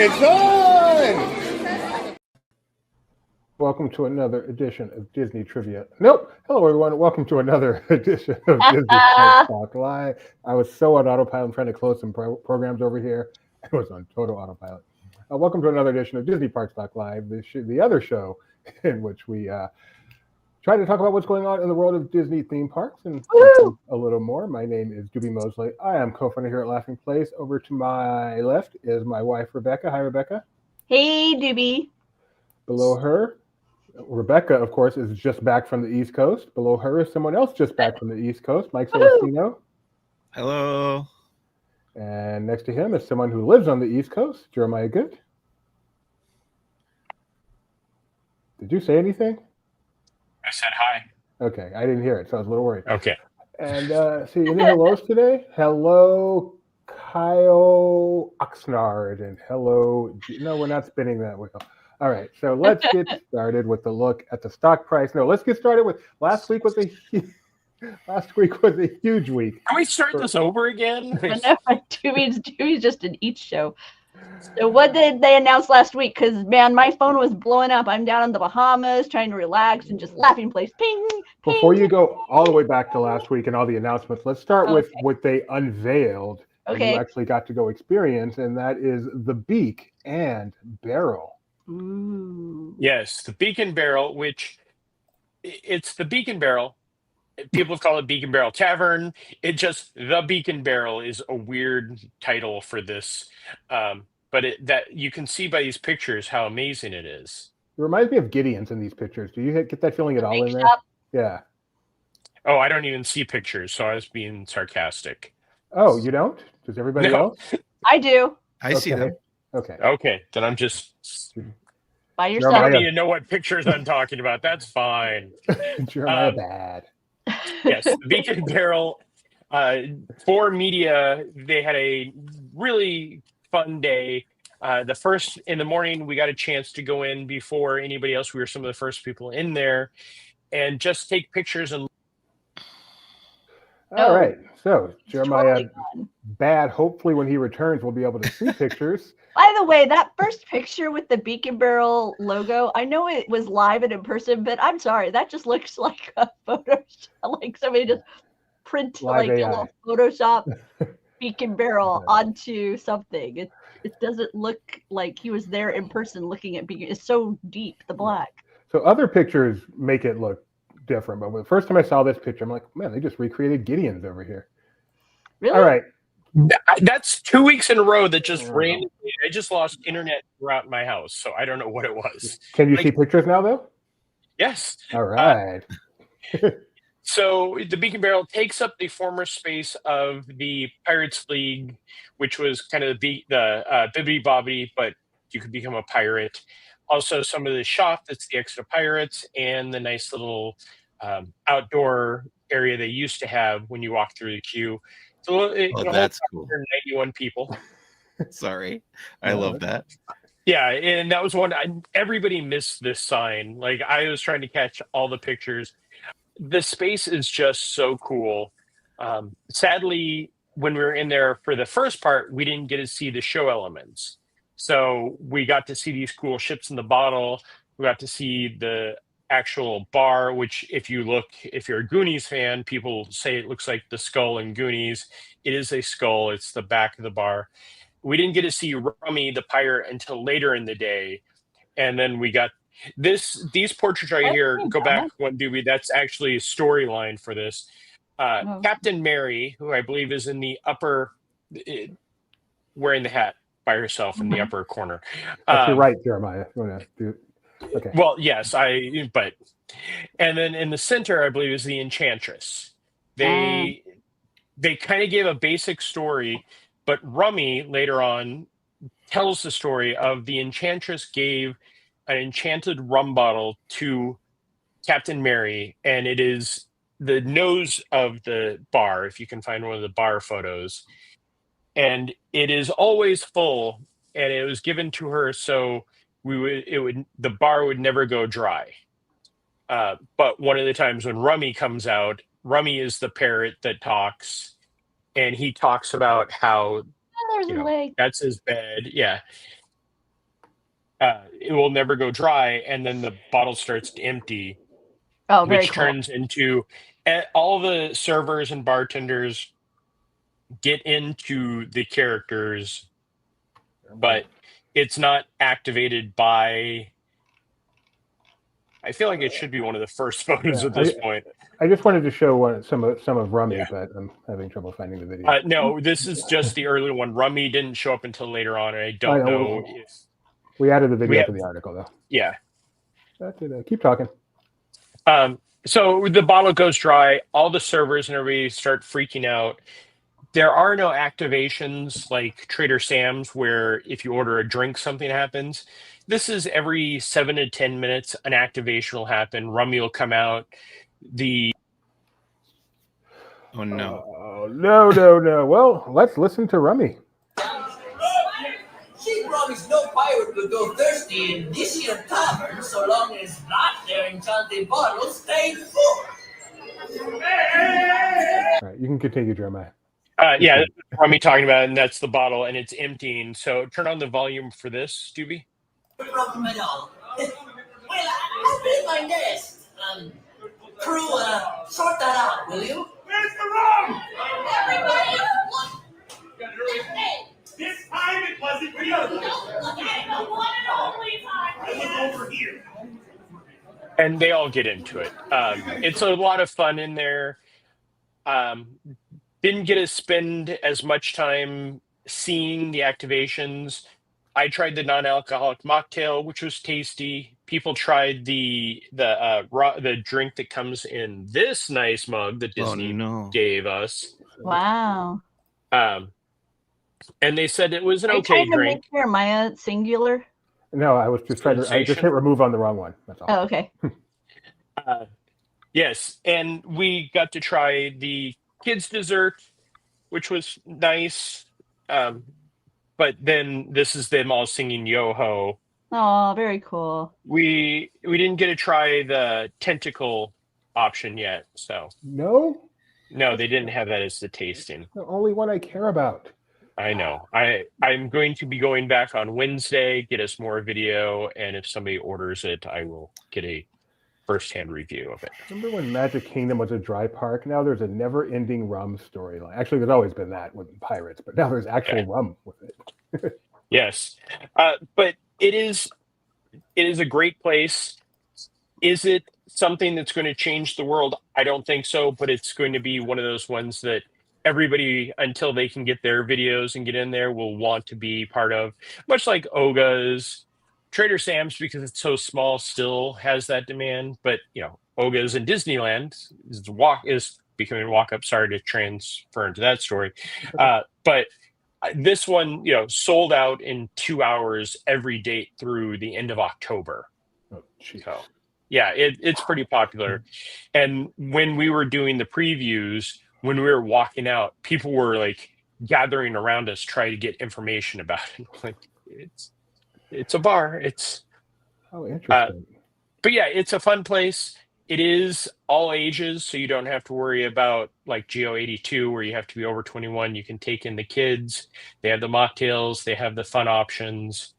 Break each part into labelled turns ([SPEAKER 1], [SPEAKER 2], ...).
[SPEAKER 1] It's on! Welcome to another edition of Disney Trivia. Nope. Hello, everyone. Welcome to another edition of Disney Talk Live. I was so on autopilot. I'm trying to close some programs over here. I was on total autopilot. Welcome to another edition of Disney Parks Talk Live, the other show in which we try to talk about what's going on in the world of Disney theme parks and a little more. My name is Doobie Mosley. I am co-founder here at Laughing Place. Over to my left is my wife, Rebecca. Hi, Rebecca.
[SPEAKER 2] Hey, Doobie.
[SPEAKER 1] Below her, Rebecca, of course, is just back from the East Coast. Below her is someone else just back from the East Coast, Mike Celestino.
[SPEAKER 3] Hello.
[SPEAKER 1] And next to him is someone who lives on the East Coast, Jeremiah Good. Did you say anything?
[SPEAKER 4] I said hi.
[SPEAKER 1] Okay, I didn't hear it, so I was a little worried.
[SPEAKER 4] Okay.
[SPEAKER 1] And see, any hellos today? Hello, Kyle Oxnard, and hello. No, we're not spinning that wheel. All right, so let's get started with the look at the stock price. No, let's get started with last week was a huge week.
[SPEAKER 4] Can we start this over again?
[SPEAKER 2] No, Doobie's just in each show. So what did they announce last week? Because, man, my phone was blowing up. I'm down in the Bahamas trying to relax and just Laughing Place. Ping, ping.
[SPEAKER 1] Before you go all the way back to last week and all the announcements, let's start with what they unveiled and you actually got to go experience, and that is the Beak and Barrel.
[SPEAKER 2] Ooh.
[SPEAKER 4] Yes, the Beak and Barrel, which it's the Beak and Barrel. People call it Beak and Barrel Tavern. The Beak and Barrel is a weird title for this. But that you can see by these pictures how amazing it is.
[SPEAKER 1] It reminds me of Gideon's in these pictures. Do you get that feeling at all in there? Yeah.
[SPEAKER 4] Oh, I don't even see pictures, so I was being sarcastic.
[SPEAKER 1] Oh, you don't? Does everybody else?
[SPEAKER 2] I do.
[SPEAKER 3] I see them.
[SPEAKER 1] Okay.
[SPEAKER 4] Okay, then I'm just
[SPEAKER 2] By
[SPEAKER 4] you
[SPEAKER 2] yourself.
[SPEAKER 4] don't need to know what pictures I'm talking about. That's fine.
[SPEAKER 1] Jeremiah bad.
[SPEAKER 4] Yes, the Beak and Barrel. For media, they had a really fun day. The first in the morning, we got a chance to go in before anybody else. We were some of the first people in there and just take pictures. And
[SPEAKER 1] all right. So Jeremiah bad. Hopefully when he returns, we'll be able to see pictures.
[SPEAKER 2] By the way, that first picture with the Beak and Barrel logo, I know it was live and in person, but I'm sorry, that just looks like a photo, like somebody just print
[SPEAKER 1] live
[SPEAKER 2] like a little Photoshop Beak and Barrel onto something. It doesn't look like he was there in person looking at Beak. It's so deep, the black.
[SPEAKER 1] So other pictures make it look different, but the first time I saw this picture, I'm like, man, they just recreated Gideon's over here.
[SPEAKER 2] Really?
[SPEAKER 1] All right.
[SPEAKER 4] That's 2 weeks in a row that just randomly. I just lost internet throughout my house, so I don't know what it was.
[SPEAKER 1] Can you see pictures now, though?
[SPEAKER 4] Yes.
[SPEAKER 1] All right.
[SPEAKER 4] So the Beak and Barrel takes up the former space of the Pirates League, which was kind of the Bibbidi Bobbidi, but you could become a pirate. Also, some of the shop that's the extra pirates and the nice little outdoor area they used to have when you walk through the queue. So
[SPEAKER 3] that's cool.
[SPEAKER 4] 91 people.
[SPEAKER 3] Sorry, I love that.
[SPEAKER 4] Yeah, and that was one. Everybody missed this sign. Like I was trying to catch all the pictures. The space is just so cool. Sadly, when we were in there for the first part, we didn't get to see the show elements. So we got to see these cool ships in the bottle. We got to see the actual bar, which if you're a Goonies fan, people say it looks like the skull in Goonies. It is a skull. It's the back of the bar. We didn't get to see Rummy the pirate until later in the day. And then we got these portraits right here. Go back one, Doobie. That's actually a storyline for this. Captain Mary, who I believe is in the upper, wearing the hat by herself in the upper corner.
[SPEAKER 1] You're right, Jeremiah. Okay.
[SPEAKER 4] Well, yes, and then in the center, I believe, is the Enchantress. They kind of gave a basic story, but Rummy later on tells the story of the Enchantress gave an enchanted rum bottle to Captain Mary, and it is the nose of the bar, if you can find one of the bar photos. And it is always full, and it was given to her so the bar would never go dry. But one of the times when Rummy comes out, Rummy is the parrot that talks, and he talks about how
[SPEAKER 2] There's a leg.
[SPEAKER 4] that's his bed. Yeah. it will never go dry, and then the bottle starts to empty,
[SPEAKER 2] Oh, very
[SPEAKER 4] which
[SPEAKER 2] cool.
[SPEAKER 4] turns into all the servers and bartenders get into the characters, but it's not activated by. I feel like it should be one of the first photos at this point.
[SPEAKER 1] I just wanted to show some of Rummy,
[SPEAKER 4] Yeah.
[SPEAKER 1] but I'm having trouble finding the video.
[SPEAKER 4] No, this is just the early one. Rummy didn't show up until later on, and I don't know if
[SPEAKER 1] we added the video to the article, though.
[SPEAKER 4] Yeah.
[SPEAKER 1] Keep talking.
[SPEAKER 4] So the bottle goes dry. All the servers and everybody start freaking out. There are no activations like Trader Sam's where if you order a drink, something happens. This is every 7 to 10 minutes, an activation will happen. Rummy will come out.
[SPEAKER 3] Oh, no.
[SPEAKER 1] Oh, no. Well, let's listen to Rummy.
[SPEAKER 5] She promised no pirate would go thirsty in this here tavern so long as not their enchanted bottle stayed full.
[SPEAKER 1] All right, you can continue, Jeremiah.
[SPEAKER 4] Yeah, Rummy talking about it, and that's the bottle, and it's emptying. So turn on the volume for this, Doobie.
[SPEAKER 5] No problem at all. Well, I'll be at my desk. Crew, sort that out, will you?
[SPEAKER 6] Where's the rum?
[SPEAKER 5] Everybody, look! Hey!
[SPEAKER 6] This time it wasn't you.
[SPEAKER 5] Don't look at it, the one and only time.
[SPEAKER 6] I was over here.
[SPEAKER 4] And they all get into it. It's a lot of fun in there. Didn't get to spend as much time seeing the activations. I tried the non-alcoholic mocktail, which was tasty. People tried the drink that comes in this nice mug that Disney gave us.
[SPEAKER 2] Wow.
[SPEAKER 4] And they said it was an
[SPEAKER 2] Are you
[SPEAKER 4] okay
[SPEAKER 2] trying to
[SPEAKER 4] drink.
[SPEAKER 2] make Jeremiah singular?
[SPEAKER 1] No, I was just trying to. I just hit remove on the wrong one. That's all.
[SPEAKER 2] Oh, okay.
[SPEAKER 4] Yes, and we got to try the kids' dessert, which was nice. But then this is them all singing Yo-Ho.
[SPEAKER 2] Oh, very cool.
[SPEAKER 4] We didn't get to try the tentacle option yet, so
[SPEAKER 1] No,
[SPEAKER 4] they didn't have that as the tasting.
[SPEAKER 1] the only one I care about.
[SPEAKER 4] I know. I'm going to be going back on Wednesday, get us more video, and if somebody orders it, I will get a first-hand review of it.
[SPEAKER 1] Remember when Magic Kingdom was a dry park? Now there's a never-ending rum storyline. Actually, there's always been that with pirates, but now there's actual rum with it.
[SPEAKER 4] Yes, but it is a great place. Is it something that's going to change the world? I don't think so, but it's going to be one of those ones that everybody, until they can get their videos and get in there, will want to be part of. Much like Oga's, Trader Sam's, because it's so small, still has that demand. But Oga's in Disneyland is becoming walk-up. Sorry to transfer into that story, but this one, sold out in 2 hours every date through the end of October.
[SPEAKER 1] Oh, geez.
[SPEAKER 4] So, yeah, it's pretty popular. And when we were doing the previews, when we were walking out, people were like gathering around us trying to get information about it. Like it's a bar. It's
[SPEAKER 1] interesting.
[SPEAKER 4] But yeah, it's a fun place. It is all ages, so you don't have to worry about like Geo82 where you have to be over 21. You can take in the kids. They have the mocktails. They have the fun options.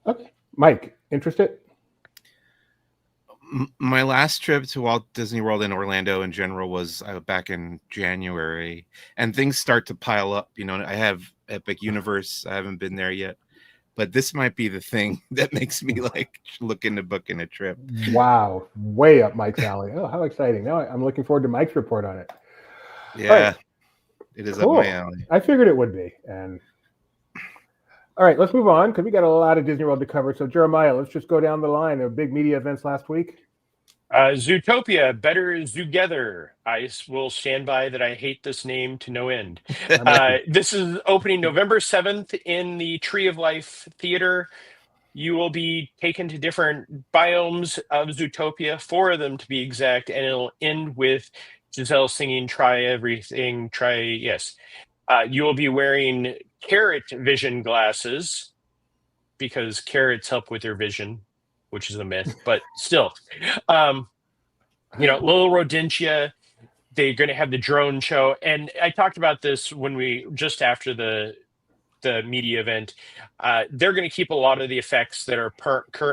[SPEAKER 1] Okay, Mike, interested?
[SPEAKER 3] My last trip to Walt Disney World in Orlando in general was back in January, and things start to pile up. I have Epic Universe. I haven't been there yet, but this might be the thing that makes me like look into booking a trip.
[SPEAKER 1] Wow, way up Mike's alley. Oh, how exciting! Now I'm looking forward to Mike's report on it.
[SPEAKER 3] Yeah,
[SPEAKER 1] right.
[SPEAKER 3] It is
[SPEAKER 1] Cool.
[SPEAKER 3] up my alley.
[SPEAKER 1] I figured it would be. And all right, let's move on because we got a lot of Disney World to cover. So Jeremiah, let's just go down the line of big media events last week.
[SPEAKER 4] Zootopia, better Zoogether. I will stand by that. I hate this name to no end. This is opening November 7th in the Tree of Life Theater. You will be taken to different biomes of Zootopia, 4 of them to be exact, and it'll end with Giselle singing "Try Everything, Try Yes." You will be wearing carrot vision glasses because carrots help with your vision, which is a myth, but still, Little Rodentia, they're going to have the drone show. And I talked about this when just after the the media event, they're going to keep a lot of the effects that are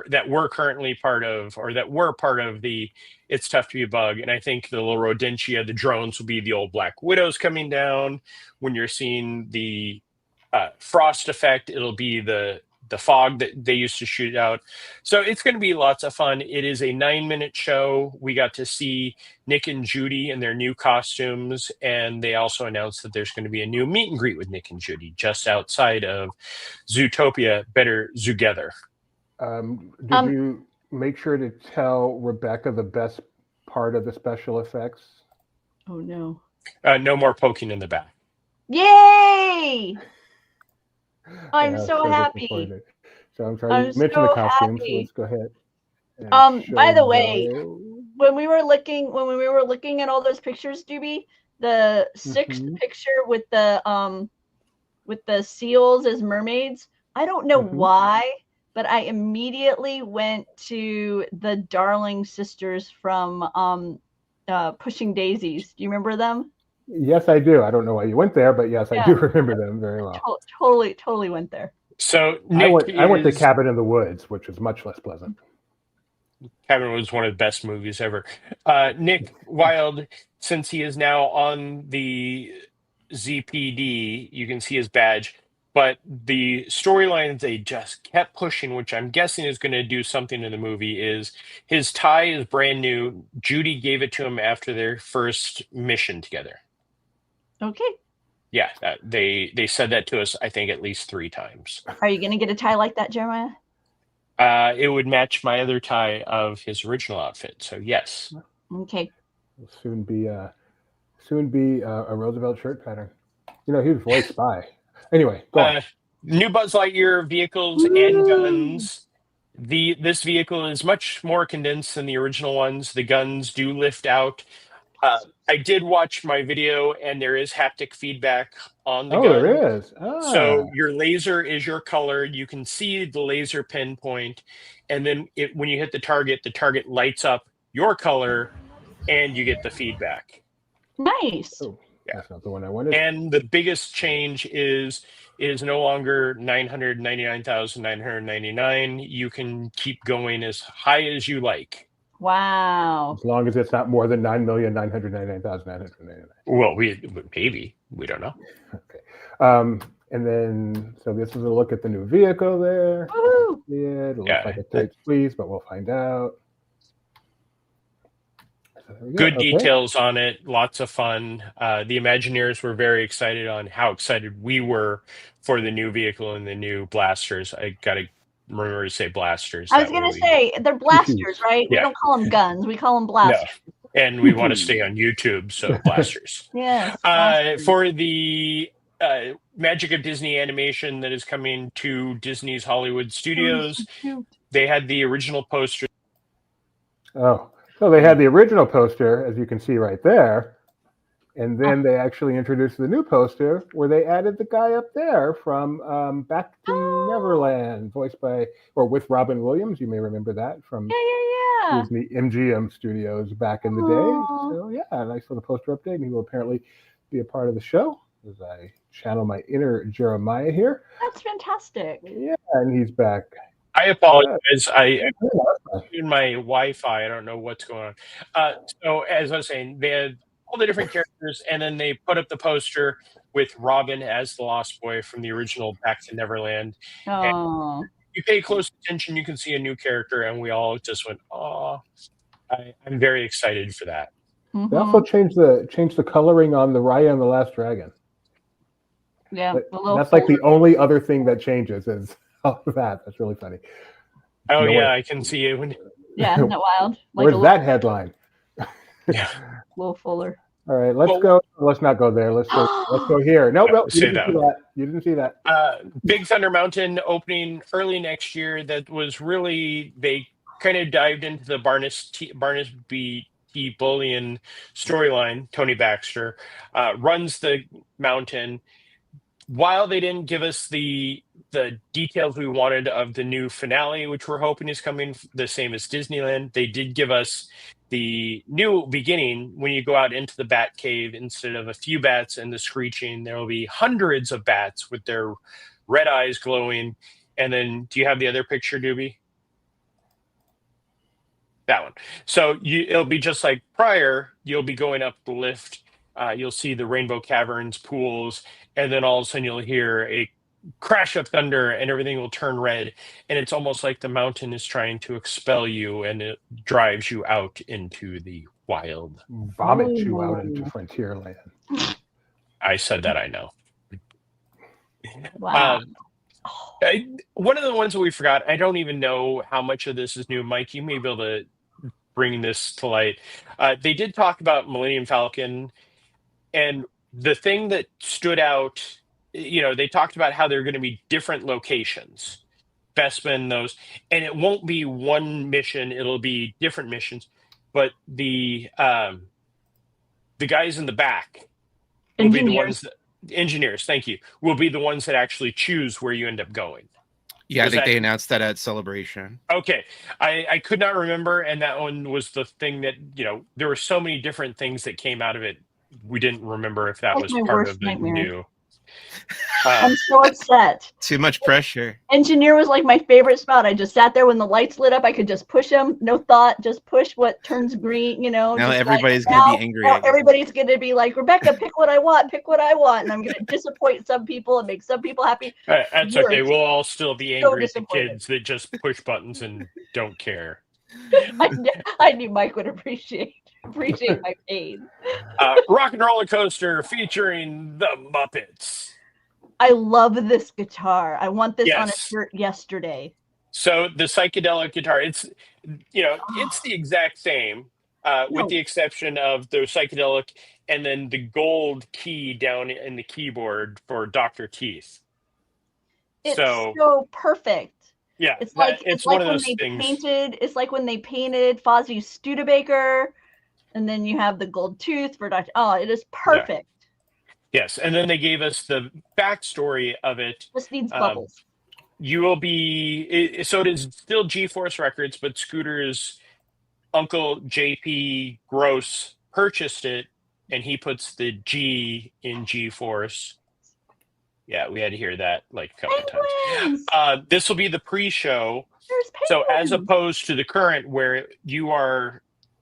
[SPEAKER 4] that were currently part of, or that were part of the It's Tough to Be a Bug. And I think the little rodentia, the drones will be the old Black Widows coming down. When you're seeing the frost effect, it'll be the fog that they used to shoot out. So it's going to be lots of fun. It is a 9-minute show. We got to see Nick and Judy in their new costumes, and they also announced that there's going to be a new meet and greet with Nick and Judy just outside of Zootopia, better Zoogether.
[SPEAKER 1] Did you make sure to tell Rebecca the best part of the special effects?
[SPEAKER 2] Oh no.
[SPEAKER 4] No more poking in the back.
[SPEAKER 2] Yay! I'm
[SPEAKER 1] Yeah,
[SPEAKER 2] so happy.
[SPEAKER 1] disappointed. So I'm sorry,
[SPEAKER 2] I'm
[SPEAKER 1] you mentioned the
[SPEAKER 2] so
[SPEAKER 1] costumes, so
[SPEAKER 2] happy.
[SPEAKER 1] let's go ahead. and
[SPEAKER 2] By the
[SPEAKER 1] show
[SPEAKER 2] way,
[SPEAKER 1] those.
[SPEAKER 2] when we were looking at all those pictures, Doobie, the 6th picture with the seals as mermaids, I don't know why, but I immediately went to the Darling sisters from Pushing Daisies. Do you remember them?
[SPEAKER 1] Yes, I do. I don't know why you went there, but yes, I do remember them very well.
[SPEAKER 2] Totally went there.
[SPEAKER 4] So
[SPEAKER 1] Nick I went to Cabin in the Woods, which is much less pleasant.
[SPEAKER 4] Cabin was one of the best movies ever. Nick Wilde, since he is now on the ZPD, you can see his badge, but the storylines they just kept pushing, which I'm guessing is going to do something in the movie, is his tie is brand new. Judy gave it to him after their first mission together.
[SPEAKER 2] Okay.
[SPEAKER 4] Yeah, they said that to us, I think, at least 3 times.
[SPEAKER 2] Are you going to get a tie like that, Jeremiah?
[SPEAKER 4] It would match my other tie of his original outfit, so yes.
[SPEAKER 2] Okay.
[SPEAKER 1] It'll soon be a Roosevelt shirt pattern. You know, he was voiced by. Anyway, go on.
[SPEAKER 4] New Buzz Lightyear vehicles and guns. This vehicle is much more condensed than the original ones. The guns do lift out. I did watch my video, and there is haptic feedback on the gun.
[SPEAKER 1] Oh, there is.
[SPEAKER 4] So your laser is your color. You can see the laser pinpoint, and then when you hit the target lights up your color, and you get the feedback.
[SPEAKER 2] Nice.
[SPEAKER 1] Oh, yeah. That's not the one I wanted.
[SPEAKER 4] And the biggest change is no longer 999,999. You can keep going as high as you like.
[SPEAKER 2] Wow.
[SPEAKER 1] As long as it's not more than 9,999,999.
[SPEAKER 4] Well, maybe. We don't know.
[SPEAKER 1] Okay. And then, so this is a look at the new vehicle there.
[SPEAKER 2] Woo-hoo.
[SPEAKER 1] Yeah, it looks like it takes please, but we'll find out. So
[SPEAKER 4] Good details on it. Lots of fun. The Imagineers were very excited on how excited we were for the new vehicle and the new blasters. I got to remember to say blasters.
[SPEAKER 2] I was going to say, they're blasters, right? We don't call them guns. We call them blasters.
[SPEAKER 4] No. And we want to stay on YouTube, so blasters.
[SPEAKER 2] Yes.
[SPEAKER 4] For the Magic of Disney animation that is coming to Disney's Hollywood Studios, they had the original poster.
[SPEAKER 1] Oh, so they had the original poster, as you can see right there. And then they actually introduced the new poster where they added the guy up there from Back to Neverland, voiced by, or with Robin Williams. You may remember that from Disney MGM Studios back in the day. So yeah, a nice little poster update. And he will apparently be a part of the show as I channel my inner Jeremiah here.
[SPEAKER 2] That's fantastic.
[SPEAKER 1] Yeah, and he's back.
[SPEAKER 4] I apologize. I in my Wi-Fi. I don't know what's going on. So as I was saying, they had all the different characters, and then they put up the poster with Robin as the Lost Boy from the original Back to Neverland.
[SPEAKER 2] Oh.
[SPEAKER 4] You pay close attention, you can see a new character, and we all just went, "Oh!" I'm very excited for that.
[SPEAKER 1] They also changed the coloring on the Raya and the Last Dragon.
[SPEAKER 2] Yeah,
[SPEAKER 1] that's like the only other thing that changes is all of that. That's really funny.
[SPEAKER 4] Oh yeah, I can see it.
[SPEAKER 2] Yeah, isn't that wild? Like
[SPEAKER 1] where's that headline?
[SPEAKER 4] Yeah,
[SPEAKER 2] a little fuller.
[SPEAKER 1] All right, let's go. Let's not go there. Let's go here. No, you didn't see that. You didn't see that.
[SPEAKER 4] Big Thunder Mountain opening early next year. That was really, they kind of dived into the Barnaby T. Bullion storyline. Tony Baxter runs the mountain. While they didn't give us the details we wanted of the new finale, which we're hoping is coming the same as Disneyland, they did give us the new beginning. When you go out into the bat cave, instead of a few bats and the screeching, there will be hundreds of bats with their red eyes glowing. And then do you have the other picture, Doobie? That one. So it'll be just like prior. You'll be going up the lift. You'll see the rainbow caverns, pools, and then all of a sudden you'll hear a crash of thunder and everything will turn red. And it's almost like the mountain is trying to expel you and it drives you out into the wild.
[SPEAKER 1] Vomit you out into Frontierland.
[SPEAKER 4] I said that, I know.
[SPEAKER 2] Wow.
[SPEAKER 4] One of the ones that we forgot, I don't even know how much of this is new. Mike, you may be able to bring this to light. They did talk about Millennium Falcon, and the thing that stood out, they talked about how they're going to be different locations, Bespin, those, and it won't be one mission, it'll be different missions, but the guys in the back will be the ones that, engineers, thank you, will be the ones that actually choose where you end up going.
[SPEAKER 3] Yeah, I think they announced that at Celebration.
[SPEAKER 4] Okay. I could not remember, and that one was the thing that, there were so many different things that came out of it. We didn't remember if that was part of the new.
[SPEAKER 2] I'm so upset.
[SPEAKER 3] Too much pressure.
[SPEAKER 2] Engineer was like my favorite spot. I just sat there when the lights lit up. I could just push them, no thought, just push what turns green,
[SPEAKER 3] Now everybody's going to be angry.
[SPEAKER 2] Now everybody's going to be like, Rebecca, pick what I want, and I'm going to disappoint some people and make some people happy.
[SPEAKER 4] That's okay. We'll all still be angry at the kids that just push buttons and don't care.
[SPEAKER 2] I knew Mike would appreciate my pain.
[SPEAKER 4] Rock and Roller Coaster featuring the Muppets.
[SPEAKER 2] I love this guitar. I want this on a shirt yesterday.
[SPEAKER 4] So the psychedelic guitar, it's the exact same, with the exception of the psychedelic and then the gold key down in the keyboard for Dr. Teeth.
[SPEAKER 2] It's so perfect.
[SPEAKER 4] Yeah,
[SPEAKER 2] it's like
[SPEAKER 4] one of
[SPEAKER 2] when
[SPEAKER 4] those
[SPEAKER 2] they
[SPEAKER 4] things.
[SPEAKER 2] It's like when they painted Fozzie's Studebaker, and then you have the gold tooth for Dr. Oh, it is perfect.
[SPEAKER 4] Yeah. Yes, and then they gave us the backstory of it.
[SPEAKER 2] Just needs bubbles.
[SPEAKER 4] You will be so it is still G-Force Records, but Scooter's uncle JP Gross purchased it, and he puts the G in G-Force. Yeah, we had to hear that like a couple of times. This will be the pre-show. So as opposed to the current where you are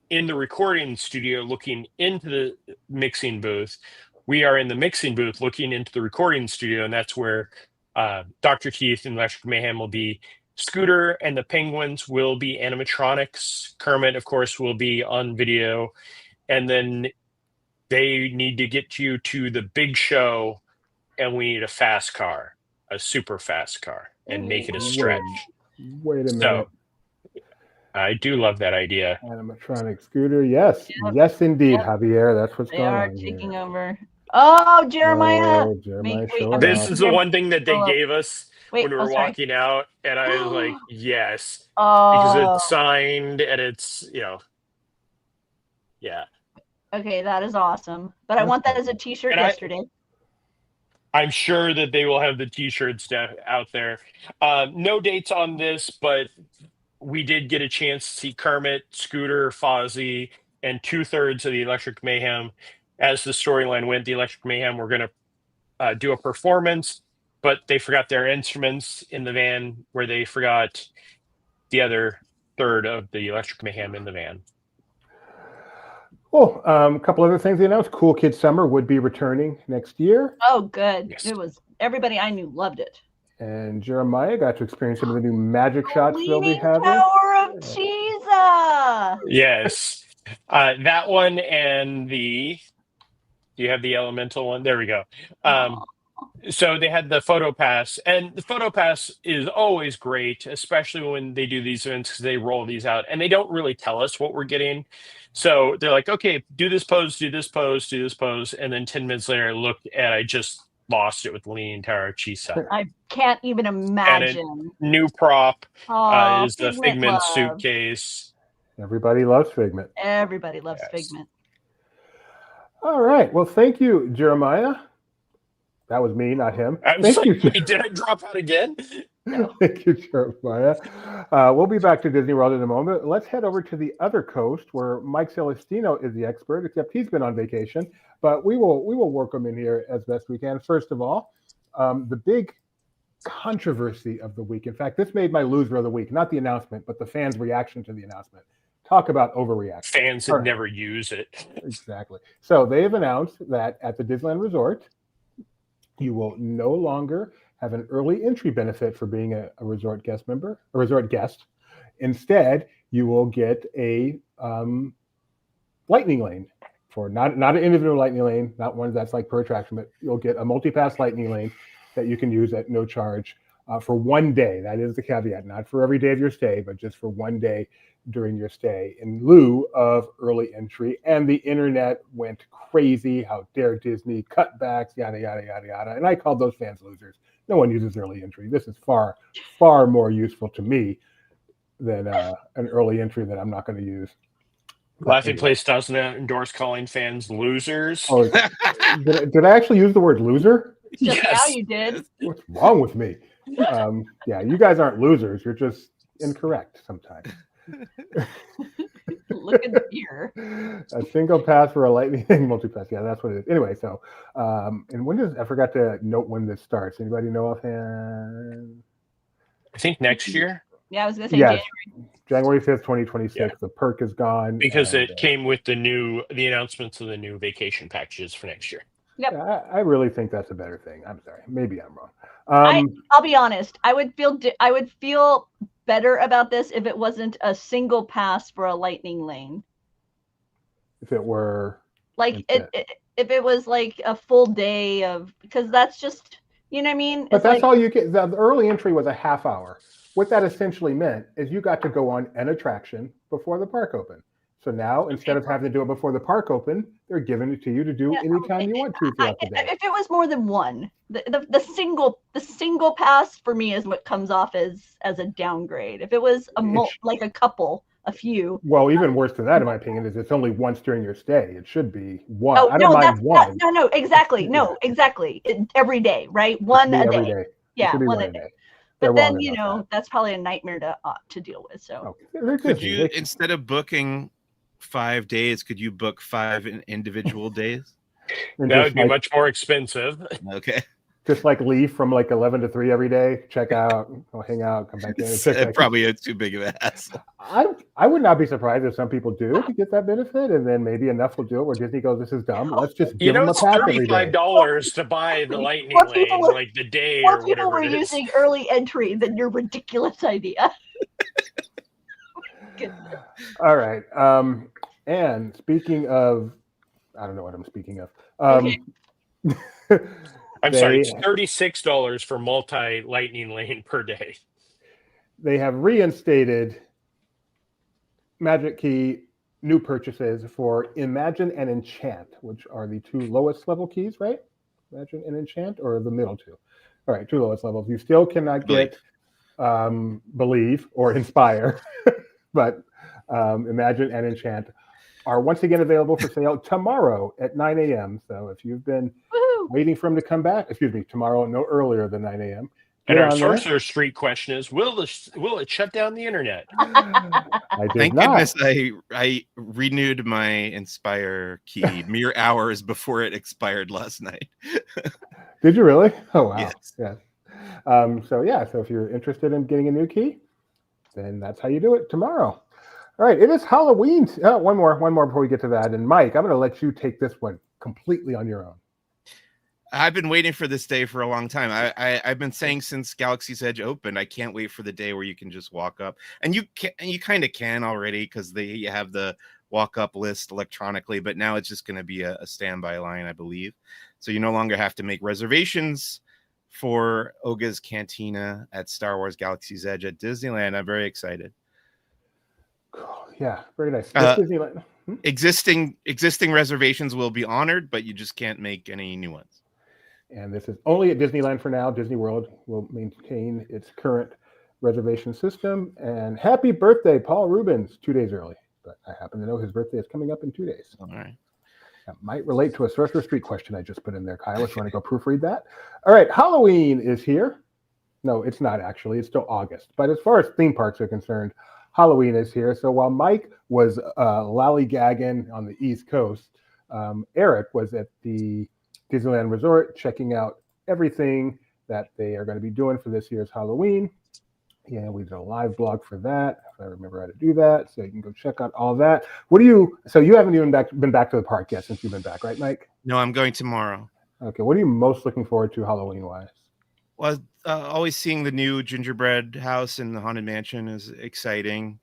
[SPEAKER 4] in the recording studio looking into the mixing booth, we are in the mixing booth looking into the recording studio, and that's where Dr. Teeth and Electric Mayhem will be. Scooter and the Penguins will be animatronics. Kermit, of course, will be on video. And then they need to get you to the big show, and we need a fast car, a super fast car, and make it a stretch.
[SPEAKER 1] Wait a minute.
[SPEAKER 4] So, I do love that idea.
[SPEAKER 1] Animatronic Scooter, yes. Yep. Yes, indeed, Javier. That's what's going on.
[SPEAKER 2] They are taking over. Oh, Jeremiah.
[SPEAKER 4] This is the one thing that they gave us when we were walking out, and I was like, yes. Because it's signed, and it's, yeah.
[SPEAKER 2] Okay, that is awesome. But I want that as a t-shirt yesterday.
[SPEAKER 4] I'm sure that they will have the t-shirts out there. No dates on this, but we did get a chance to see Kermit, Scooter, Fozzie, and 2/3 of the Electric Mayhem. As the storyline went, the Electric Mayhem were going to do a performance, but they forgot their instruments in the van, where they forgot the other third of the Electric Mayhem in the van.
[SPEAKER 1] Oh, a couple other things they announced. Cool Kids Summer would be returning next year.
[SPEAKER 2] Oh, good. Yes. It was, everybody I knew loved it.
[SPEAKER 1] And Jeremiah got to experience some of the new magic shots they'll be having.
[SPEAKER 2] Tower of Cheesa.
[SPEAKER 4] Yes. That one and the... Do you have the elemental one? There we go. So they had the photo pass, and the photo pass is always great, especially when they do these events, because they roll these out and they don't really tell us what we're getting. So they're like, okay, do this pose, do this pose, do this pose. And then 10 minutes later, I looked and I just lost it with the Leaning Tower of Cheesa.
[SPEAKER 2] I can't even imagine.
[SPEAKER 4] New prop is the Figment suitcase.
[SPEAKER 1] Everybody loves Figment.
[SPEAKER 2] Everybody loves Figment.
[SPEAKER 1] All right. Well, thank you, Jeremiah. That was me, not him. Thank you.
[SPEAKER 4] Did I drop out again?
[SPEAKER 1] Thank you, Jeremiah. We'll be back to Disney World in a moment. Let's head over to the other coast where Mike Celestino is the expert, except he's been on vacation. But we will work him in here as best we can. First of all, the big controversy of the week. In fact, this made my loser of the week, not the announcement, but the fans' reaction to the announcement. Talk about overreaction.
[SPEAKER 4] Fans that never use it.
[SPEAKER 1] Exactly. So they have announced that at the Disneyland Resort, you will no longer have an early entry benefit for being a resort guest member, a resort guest. Instead, you will get a lightning lane for not an individual lightning lane, not one that's like per attraction, but you'll get a multi-pass lightning lane that you can use at no charge for one day. That is the caveat, not for every day of your stay, but just for one day during your stay in lieu of early entry. And the internet went crazy. How dare Disney, cutbacks, yada, yada, yada, yada. And I called those fans losers. No one uses early entry. This is far, far more useful to me than an early entry that I'm not going to use.
[SPEAKER 4] Laughing Place doesn't endorse calling fans losers.
[SPEAKER 1] Oh, did I actually use the word loser?
[SPEAKER 2] Just now you did.
[SPEAKER 1] What's wrong with me? Yeah, you guys aren't losers. You're just incorrect sometimes.
[SPEAKER 2] Look at the ear.
[SPEAKER 1] A single pass for a lightning multi-pass. Yeah, that's what it is. Anyway, so and when does I forgot to note when this starts. Anybody know offhand?
[SPEAKER 4] I think next year.
[SPEAKER 2] Yeah, I was gonna say
[SPEAKER 1] January 5th, 2026. Yeah. The perk is gone
[SPEAKER 4] because it came with the announcements of the new vacation packages for next year.
[SPEAKER 2] Yep.
[SPEAKER 1] Yeah, I really think that's a better thing. I'm sorry, maybe I'm wrong.
[SPEAKER 2] I'll be honest. I would feel better about this if it wasn't a single pass for a lightning lane.
[SPEAKER 1] If it were
[SPEAKER 2] like if it was like a full day of, because that's just, you know what I mean?
[SPEAKER 1] But that's all you get. The early entry was a half hour. What that essentially meant is you got to go on an attraction before the park opened. So now, instead of having to do it before the park opened, they're giving it to you to do anytime you want to throughout the day.
[SPEAKER 2] If it was more than one, the single pass for me is what comes off as a downgrade. If it was like a couple, a few.
[SPEAKER 1] Well, even worse than that, in my opinion, is it's only once during your stay. It should be one. I don't mind one.
[SPEAKER 2] No, exactly. No, exactly. Every day, right? One a day.
[SPEAKER 1] Day.
[SPEAKER 2] Yeah, one a day. But then, that's probably a nightmare to deal with. So
[SPEAKER 3] could you, instead of booking 5 days, could you book 5 individual days?
[SPEAKER 4] That would be much more expensive.
[SPEAKER 3] Okay.
[SPEAKER 1] Just like leave from like 11 to 3 every day, check out, go hang out, come back in.
[SPEAKER 3] It's probably too big of a hassle.
[SPEAKER 1] I would not be surprised if some people do to get that benefit, and then maybe enough will do it where Disney goes, "This is dumb. Let's just give them a pass every day."
[SPEAKER 4] $35 to buy the lightning lane, like the day or whatever.
[SPEAKER 2] More people were using early entry than your ridiculous idea.
[SPEAKER 1] All right. And speaking of, I don't know what I'm speaking of. Okay.
[SPEAKER 4] I'm sorry, it's $36 for multi-lightning lane per day.
[SPEAKER 1] They have reinstated Magic Key new purchases for Imagine and Enchant, which are the 2 lowest level keys, right? Imagine and Enchant, or the middle 2? All right, 2 lowest levels. You still cannot get Believe or Inspire, but Imagine and Enchant are once again available for sale tomorrow at 9 a.m. So if you've been waiting for them to come back, tomorrow, no earlier than 9 a.m.
[SPEAKER 4] And our Sorcerer Street question is, will it shut down the internet?
[SPEAKER 3] Thank goodness I renewed my Inspire key mere hours before it expired last night.
[SPEAKER 1] Did you really? Oh, wow.
[SPEAKER 3] Yes.
[SPEAKER 1] Yeah. So if you're interested in getting a new key, then that's how you do it tomorrow. All right, it is Halloween. One more before we get to that. And Mike, I'm going to let you take this one completely on your own.
[SPEAKER 3] I've been waiting for this day for a long time. I've been saying since Galaxy's Edge opened, I can't wait for the day where you can just walk up, and you kind of can already because they have the walk up list electronically. But now it's just going to be a standby line, I believe. So you no longer have to make reservations for Oga's Cantina at Star Wars Galaxy's Edge at Disneyland. I'm very excited.
[SPEAKER 1] Yeah, very nice.
[SPEAKER 3] Existing reservations will be honored, but you just can't make any new ones.
[SPEAKER 1] And this is only at Disneyland for now. Disney World will maintain its current reservation system. And happy birthday, Paul Rubens, 2 days early. But I happen to know his birthday is coming up in 2 days.
[SPEAKER 3] All right.
[SPEAKER 1] That might relate to a Sorcerer Street question I just put in there, Kyle, if you want to go proofread that. All right, Halloween is here. No, it's not actually. It's still August. But as far as theme parks are concerned, Halloween is here. So while Mike was lollygagging on the East Coast, Eric was at the Disneyland Resort checking out everything that they are going to be doing for this year's Halloween. Yeah, we did a live blog for that. If I remember how to do that, so you can go check out all that. So you haven't even been back to the park yet since you've been back, right, Mike?
[SPEAKER 3] No, I'm going tomorrow.
[SPEAKER 1] Okay, what are you most looking forward to Halloween-wise?
[SPEAKER 3] Well, always seeing the new gingerbread house in the Haunted Mansion is exciting.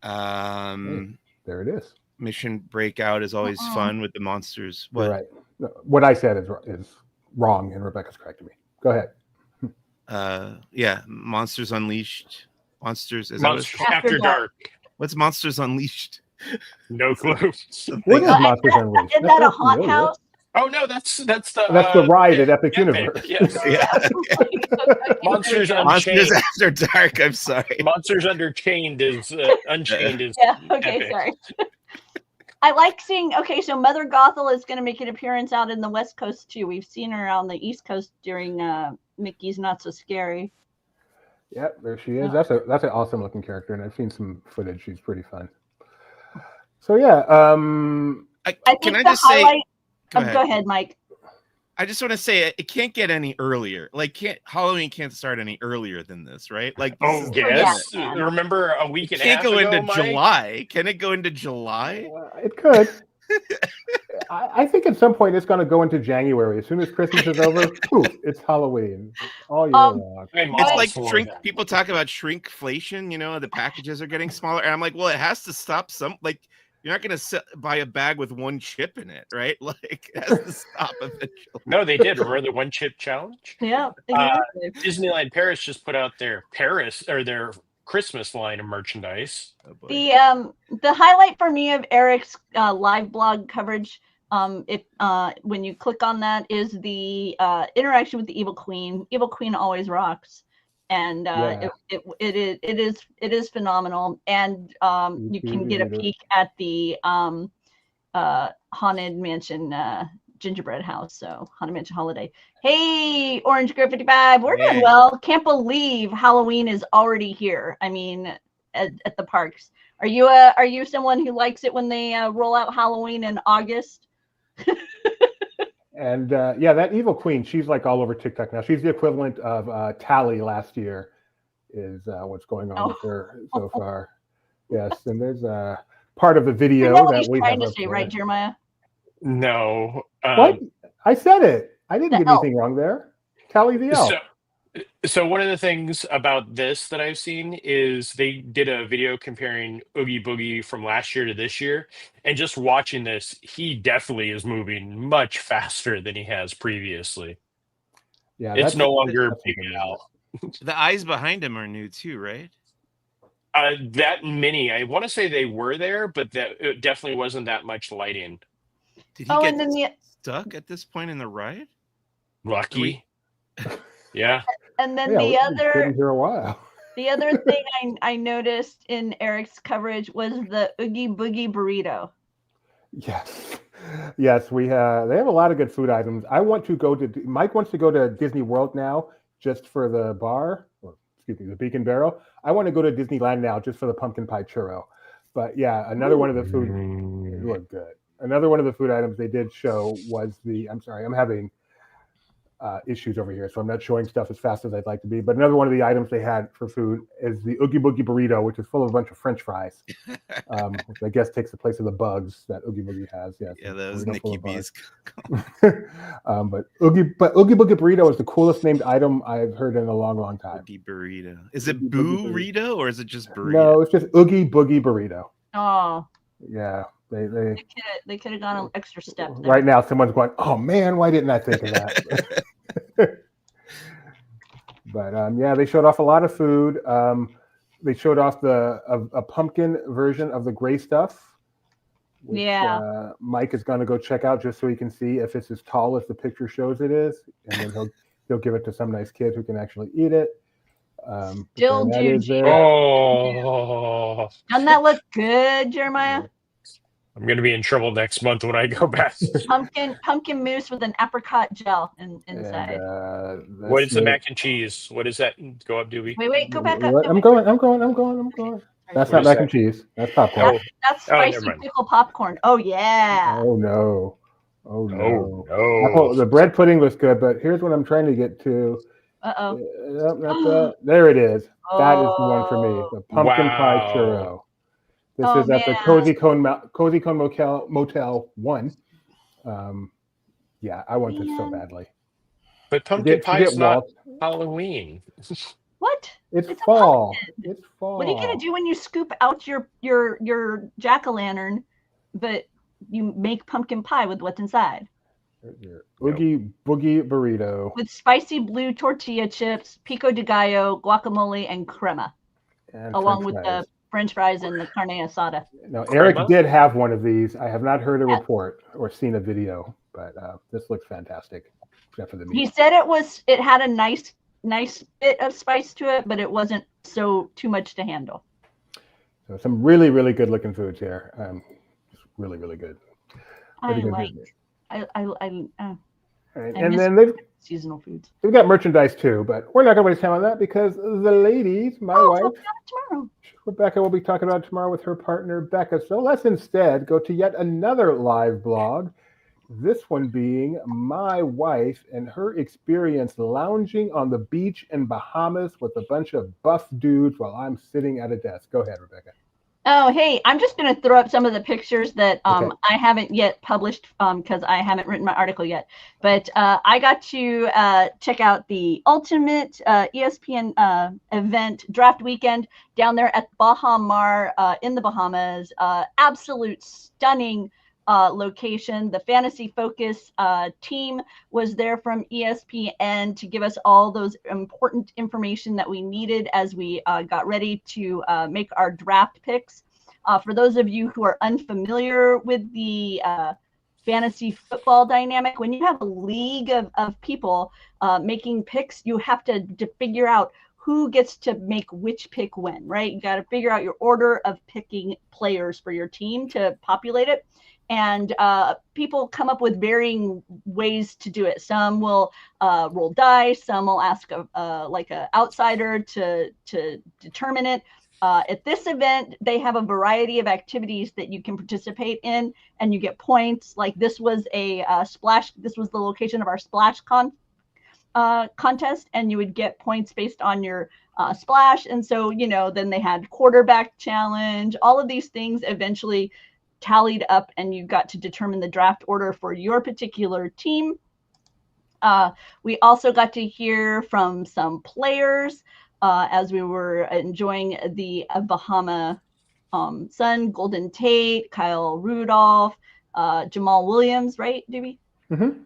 [SPEAKER 1] Hey, there it is.
[SPEAKER 3] Mission Breakout is always fun with the monsters.
[SPEAKER 1] You're right. No, what I said is wrong, and Rebecca's correcting me. Go ahead.
[SPEAKER 3] Yeah, Monsters Unleashed. Monsters
[SPEAKER 4] After Dark.
[SPEAKER 3] What's Monsters Unleashed?
[SPEAKER 4] No clue.
[SPEAKER 1] What is Monsters Unleashed?
[SPEAKER 2] Is that a haunt house?
[SPEAKER 4] Oh no, that's
[SPEAKER 1] the ride at Epic Universe.
[SPEAKER 4] Yes.
[SPEAKER 3] Yeah.
[SPEAKER 4] Monsters
[SPEAKER 3] Monsters
[SPEAKER 4] Unchained.
[SPEAKER 3] After Dark. I'm sorry.
[SPEAKER 4] Monsters Unchained is Unchained is
[SPEAKER 2] Yeah. Okay.
[SPEAKER 4] epic.
[SPEAKER 2] Sorry. I like seeing. Okay, so Mother Gothel is going to make an appearance out in the West Coast too. We've seen her on the East Coast during Mickey's Not So Scary.
[SPEAKER 1] Yep, there she is. That's an awesome looking character, and I've seen some footage. She's pretty fun. So yeah,
[SPEAKER 3] Can I just say?
[SPEAKER 2] Go ahead, Mike.
[SPEAKER 3] I just want to say it can't get any earlier. Like, Halloween can't start any earlier than this, right? Like,
[SPEAKER 4] Oh yes. Remember a week and a half
[SPEAKER 3] can't go
[SPEAKER 4] ago,
[SPEAKER 3] into
[SPEAKER 4] Mike?
[SPEAKER 3] July. Can it go into July?
[SPEAKER 1] it could. I think at some point it's going to go into January. As soon as Christmas is over, poof, it's Halloween all year long.
[SPEAKER 3] It's like people talk about shrinkflation. You know, the packages are getting smaller, and I'm like, well, it has to stop. You're not going to buy a bag with one chip in it, right? Like, it has to stop eventually.
[SPEAKER 4] No, they did. Remember the one chip challenge?
[SPEAKER 2] Yeah. Exactly.
[SPEAKER 4] Disneyland Paris just put out their Christmas line of merchandise.
[SPEAKER 3] Oh,
[SPEAKER 2] The highlight for me of Eric's live blog coverage, when you click on that, is the interaction with the Evil Queen. Evil Queen always rocks, and it is phenomenal. And you can get a peek at the Haunted Mansion gingerbread house. So Haunted Mansion Holiday. Hey, Orange Grip 55, we're doing well. Can't believe Halloween is already here. I mean, at the parks. Are you someone who likes it when they roll out Halloween in August?
[SPEAKER 1] And that Evil Queen, she's like all over TikTok now. She's the equivalent of Tally last year, is what's going on with her so far. Yes, and there's part of the video that we have.
[SPEAKER 2] Trying to say, right, Jeremiah?
[SPEAKER 4] No.
[SPEAKER 1] What? I said it. I didn't get anything wrong there. Tally the elf.
[SPEAKER 4] So one of the things about this that I've seen is they did a video comparing Oogie Boogie from last year to this year. And just watching this, he definitely is moving much faster than he has previously. Yeah, it's no longer big out.
[SPEAKER 3] The eyes behind him are new too, right?
[SPEAKER 4] That many, I want to say they were there, but that it definitely wasn't that much lighting.
[SPEAKER 3] Did he get stuck at this point in the ride?
[SPEAKER 4] Lucky. Yeah.
[SPEAKER 2] And then the other
[SPEAKER 1] here a while.
[SPEAKER 2] The other thing I noticed in Eric's coverage was the Oogie Boogie burrito.
[SPEAKER 1] Yes, they have a lot of good food items. Mike wants to go to Disney World now just for the the Beak Barrel. I want to go to Disneyland now just for the pumpkin pie churro. But yeah, another one of the food look good. Another one of the food items they did show was I'm having issues over here, so I'm not showing stuff as fast as I'd like to be. But another one of the items they had for food is the Oogie Boogie burrito, which is full of a bunch of French fries, which I guess takes the place of the bugs that Oogie Boogie has. Yes,
[SPEAKER 3] yeah, that was Nikki B's.
[SPEAKER 1] But Oogie Boogie burrito is the coolest named item I've heard in a long, long time.
[SPEAKER 3] Oogie burrito. Is it burrito or is it just burrito?
[SPEAKER 1] No, it's just Oogie Boogie burrito.
[SPEAKER 2] Oh.
[SPEAKER 1] Yeah.
[SPEAKER 2] They could have gone an extra step there.
[SPEAKER 1] Right now, someone's going, "Oh man, why didn't I think of that?" But they showed off a lot of food. They showed off a pumpkin version of the gray stuff. Which, Mike is going to go check out just so he can see if it's as tall as the picture shows it is, and then he'll give it to some nice kid who can actually eat it.
[SPEAKER 2] Still do.
[SPEAKER 4] Oh,
[SPEAKER 2] doesn't that look good, Jeremiah?
[SPEAKER 4] I'm going to be in trouble next month when I go back.
[SPEAKER 2] pumpkin mousse with an apricot gel inside.
[SPEAKER 4] What is the mac and cheese? What is that? Go up, Doobie.
[SPEAKER 2] Wait, go back up.
[SPEAKER 1] I'm going. That's not mac and cheese. That's popcorn.
[SPEAKER 2] That's spicy pickle popcorn. Oh yeah.
[SPEAKER 1] Oh no. Oh
[SPEAKER 4] Oh
[SPEAKER 1] no.
[SPEAKER 4] no!
[SPEAKER 1] The bread pudding was good, but here's what I'm trying to get to.
[SPEAKER 2] Uh-oh.
[SPEAKER 1] Nope, not that. There it is. That is the one for me.
[SPEAKER 2] Oh.
[SPEAKER 1] The pumpkin pie
[SPEAKER 4] Wow.
[SPEAKER 1] churro. This
[SPEAKER 2] Oh,
[SPEAKER 1] is at the
[SPEAKER 2] man.
[SPEAKER 1] Cozy Cone Motel 1. Yeah, I want this so
[SPEAKER 2] Man.
[SPEAKER 1] badly.
[SPEAKER 4] But pumpkin pie is not
[SPEAKER 1] Walt.
[SPEAKER 4] Halloween.
[SPEAKER 1] It's
[SPEAKER 2] What? It's a
[SPEAKER 1] fall.
[SPEAKER 2] pumpkin.
[SPEAKER 1] It's fall.
[SPEAKER 2] What are you gonna do when you scoop out your jack-o'-lantern, but you make pumpkin pie with what's inside?
[SPEAKER 1] Your Oogie Boogie burrito.
[SPEAKER 2] With spicy blue tortilla chips, pico de gallo, guacamole, and crema,
[SPEAKER 1] And
[SPEAKER 2] along
[SPEAKER 1] French
[SPEAKER 2] with
[SPEAKER 1] fries.
[SPEAKER 2] the French fries and the carne asada.
[SPEAKER 1] Now,
[SPEAKER 4] Crema?
[SPEAKER 1] Eric did have one of these. I have not heard a
[SPEAKER 2] Yeah.
[SPEAKER 1] report or seen a video, but this looks fantastic, except for the
[SPEAKER 2] He
[SPEAKER 1] meat.
[SPEAKER 2] said it had a nice bit of spice to it, but it wasn't too much to handle.
[SPEAKER 1] So some really, really good looking foods here. Just really, really good.
[SPEAKER 2] I
[SPEAKER 1] Everything
[SPEAKER 2] like.
[SPEAKER 1] Disney.
[SPEAKER 2] I
[SPEAKER 1] Right.
[SPEAKER 2] I
[SPEAKER 1] And
[SPEAKER 2] miss
[SPEAKER 1] then
[SPEAKER 2] seasonal foods.
[SPEAKER 1] they've got merchandise too, but we're not going to waste time on that because the ladies, my
[SPEAKER 2] I'll
[SPEAKER 1] wife,
[SPEAKER 2] talk about it tomorrow.
[SPEAKER 1] Rebecca, will be talking about it tomorrow with her partner, Becca. So let's instead go to yet another live blog. This one being my wife and her experience lounging on the beach in Bahamas with a bunch of buff dudes while I'm sitting at a desk. Go ahead, Rebecca.
[SPEAKER 2] Oh, hey, I'm just going to throw up some of the pictures that
[SPEAKER 1] Okay.
[SPEAKER 2] I haven't yet published because I haven't written my article yet. But I got to check out the ultimate ESPN event draft weekend down there at Baha Mar in the Bahamas. Absolute stunning location. The Fantasy Focus team was there from ESPN to give us all those important information that we needed as we got ready to make our draft picks. For those of you who are unfamiliar with the fantasy football dynamic, when you have a league of people making picks, you have to figure out who gets to make which pick when, right? You got to figure out your order of picking players for your team to populate it. And people come up with varying ways to do it. Some will roll dice. Some will ask like an outsider to determine it. At this event, they have a variety of activities that you can participate in, and you get points. Like this was a splash. This was the location of our splash contest, and you would get points based on your splash. And so, then they had quarterback challenge. All of these things eventually tallied up, and you got to determine the draft order for your particular team. We also got to hear from some players as we were enjoying the Bahama Sun, Golden Tate, Kyle Rudolph, Jamal Williams, right, Doobie?
[SPEAKER 1] Mm-hmm.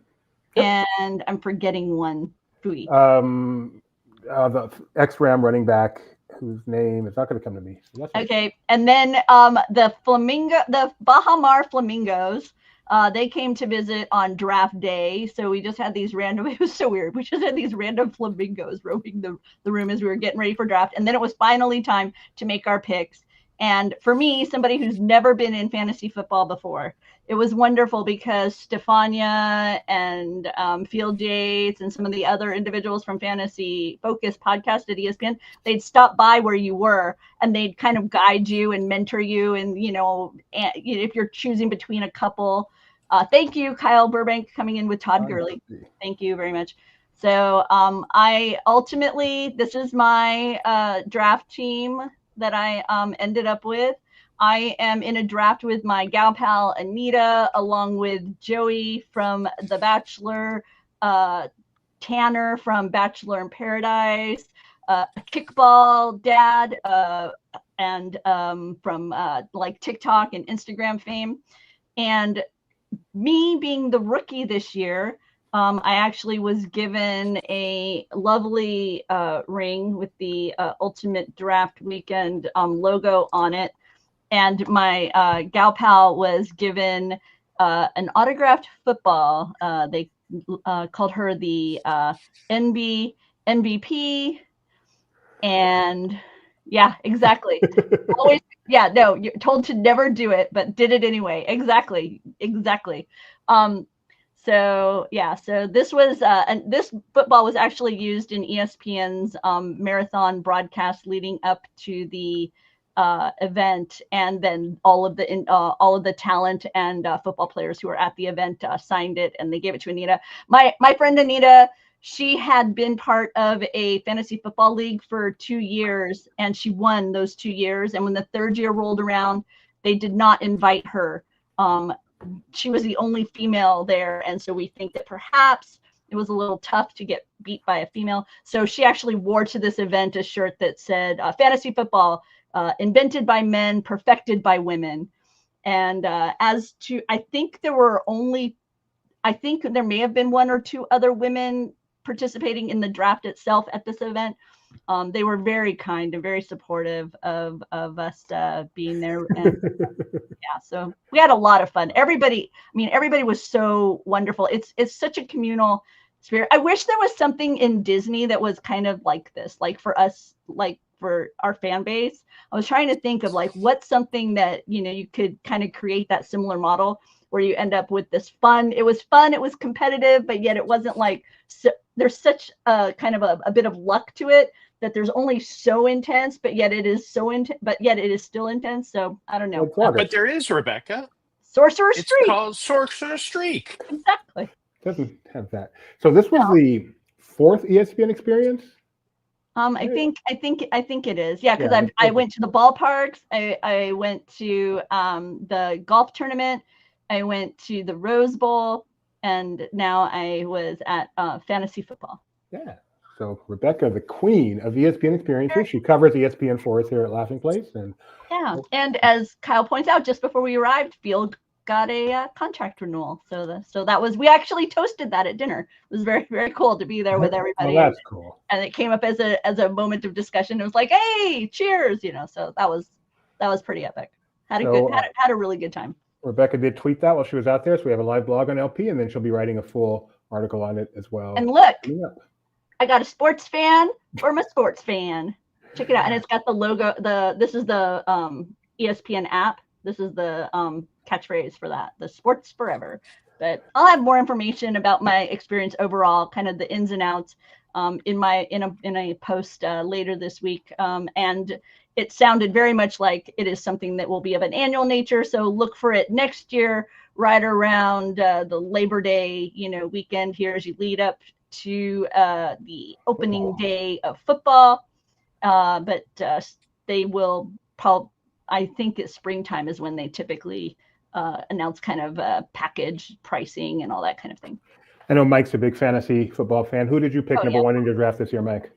[SPEAKER 1] Yep.
[SPEAKER 2] And I'm forgetting one. Fui.
[SPEAKER 1] The ex-Ram running back whose name is not going to come to me. So
[SPEAKER 2] okay, and then the Baha Mar Flamingos, they came to visit on draft day. So we just had these random, it was so weird. We just had these random flamingos roaming the room as we were getting ready for draft. And then it was finally time to make our picks. And for me, somebody who's never been in fantasy football before, it was wonderful because Stefania and Field Yates and some of the other individuals from Fantasy Focus podcast at ESPN, they'd stop by where you were and they'd kind of guide you and mentor you. And, if you're choosing between a couple, thank you, Kyle Burbank, coming in with Todd Gurley. Thank you very much. So I ultimately, this is my draft team that I ended up with. I am in a draft with my gal pal Anita, along with Joey from The Bachelor, Tanner from Bachelor in Paradise, Kickball Dad, and from like TikTok and Instagram fame. And me being the rookie this year, I actually was given a lovely ring with the Ultimate Draft Weekend logo on it. And my gal pal was given an autographed football. They called her the MVP. And yeah, exactly. Always, yeah, no, you're told to never do it, but did it anyway. Exactly. So yeah, so this was and this football was actually used in ESPN's marathon broadcast leading up to the event, and then all of the talent and football players who were at the event signed it, and they gave it to Anita. My friend Anita, she had been part of a fantasy football league for 2 years, and she won those 2 years. And when the third year rolled around, they did not invite her. She was the only female there, and so we think that perhaps it was a little tough to get beat by a female. So she actually wore to this event a shirt that said fantasy football, invented by men, perfected by women. And as to, I think there may have been 1 or 2 other women participating in the draft itself at this event. They were very kind and very supportive of us being there. And yeah, so we had a lot of fun. Everybody was so wonderful. It's such a communal spirit. I wish there was something in Disney that was kind of like this, like for us, like for our fan base. I was trying to think of like what's something that, you could kind of create that similar model where you end up with this fun. It was fun. It was competitive, but yet it wasn't like, so, there's such a kind of a bit of luck to it that there's only so intense, but yet it is so intense, but yet it is still intense. So I don't know.
[SPEAKER 4] But there is, Rebecca.
[SPEAKER 2] Sorcerer Streak.
[SPEAKER 4] It's called Sorcerer Streak.
[SPEAKER 2] Exactly.
[SPEAKER 1] Doesn't have that. So this was the 4th ESPN experience?
[SPEAKER 2] I think it is. Yeah, because I went to the ballparks. I went to the golf tournament. I went to the Rose Bowl, and now I was at fantasy football.
[SPEAKER 1] Yeah. So Rebecca, the queen of ESPN experiences, she covers ESPN for us here at Laughing Place, and
[SPEAKER 2] and as Kyle points out, just before we arrived, Field got a contract renewal. So that was, we actually toasted that at dinner. It was very, very cool to be there with everybody.
[SPEAKER 1] Well, that's cool.
[SPEAKER 2] And it came up as a moment of discussion. It was like, hey, cheers, So that was pretty epic. Had a really good time.
[SPEAKER 1] Rebecca did tweet that while she was out there, so we have a live blog on LP, and then she'll be writing a full article on it as well.
[SPEAKER 2] And look, I got a sports fan from a sports fan. Check it out. And it's got the logo. This is the ESPN app. This is the catchphrase for that. The sports forever. But I'll have more information about my experience overall, kind of the ins and outs, in a post later this week. And it sounded very much like it is something that will be of an annual nature. So look for it next year, right around the Labor Day, weekend here as you lead up to the opening day of football. But they will probably, I think it's springtime is when they typically announce kind of package pricing and all that kind of thing.
[SPEAKER 1] I know Mike's a big fantasy football fan. Who did you pick number 1 in your draft this year, Mike?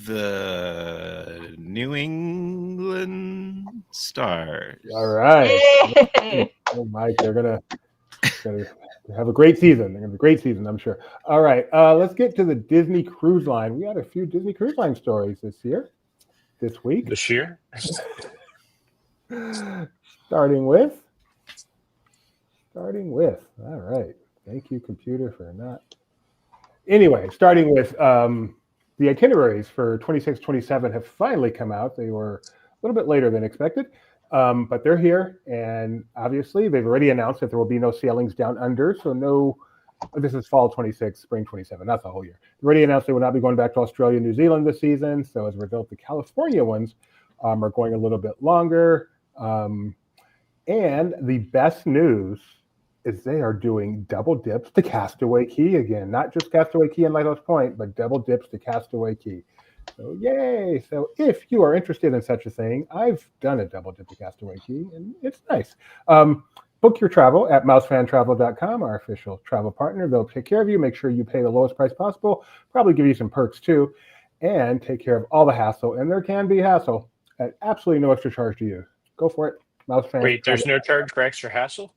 [SPEAKER 3] The New England Stars.
[SPEAKER 1] All right. Hey. Oh, Mike, they're gonna have a great season. They're gonna have a great season, I'm sure. All right, let's get to the Disney Cruise Line. We had a few Disney Cruise Line stories this week.
[SPEAKER 4] This year?
[SPEAKER 1] Starting with. All right. Thank you, computer, for not. Anyway, starting with the itineraries for 26-27 have finally come out. They were a little bit later than expected, but they're here. And obviously, they've already announced that there will be no sailings down under. So this is fall 26, spring 27, not the whole year. They already announced they will not be going back to Australia and New Zealand this season. So as a result, the California ones are going a little bit longer. And the best news is they are doing double dips to Castaway Cay again. Not just Castaway Cay and Lighthouse Point, but double dips to Castaway Cay. So yay. So if you are interested in such a thing, I've done a double dip to Castaway Cay, and it's nice. Book your travel at mousefantravel.com, our official travel partner. They'll take care of you, make sure you pay the lowest price possible, probably give you some perks too, and take care of all the hassle. And there can be hassle at absolutely no extra charge to you. Go for it.
[SPEAKER 4] Wait, there's no charge for extra hassle?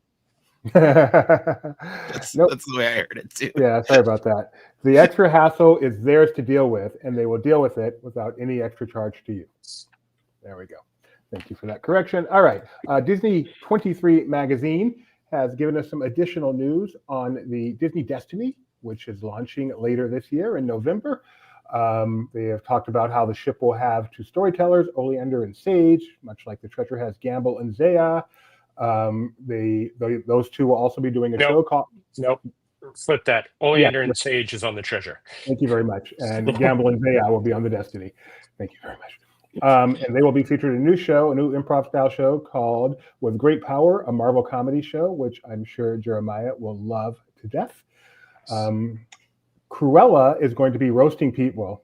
[SPEAKER 3] That's the way I heard it too.
[SPEAKER 1] Yeah, sorry about that. The extra hassle is theirs to deal with, and they will deal with it without any extra charge to you. There we go. Thank you for that correction. All right. Disney 23 magazine has given us some additional news on the Disney Destiny, which is launching later this year in November. They have talked about how the ship will have 2 storytellers, Oleander and Sage, much like the Treasure has Gamble and Zaya. Those 2 will also be doing a show called.
[SPEAKER 4] Nope. Flip that. Oleander and Sage is on the Treasure.
[SPEAKER 1] Thank you very much. And Gamble and Zaya will be on the Destiny. Thank you very much. And they will be featured in a new show, a new improv style show called With Great Power, a Marvel comedy show, which I'm sure Jeremiah will love to death. Cruella is going to be roasting people.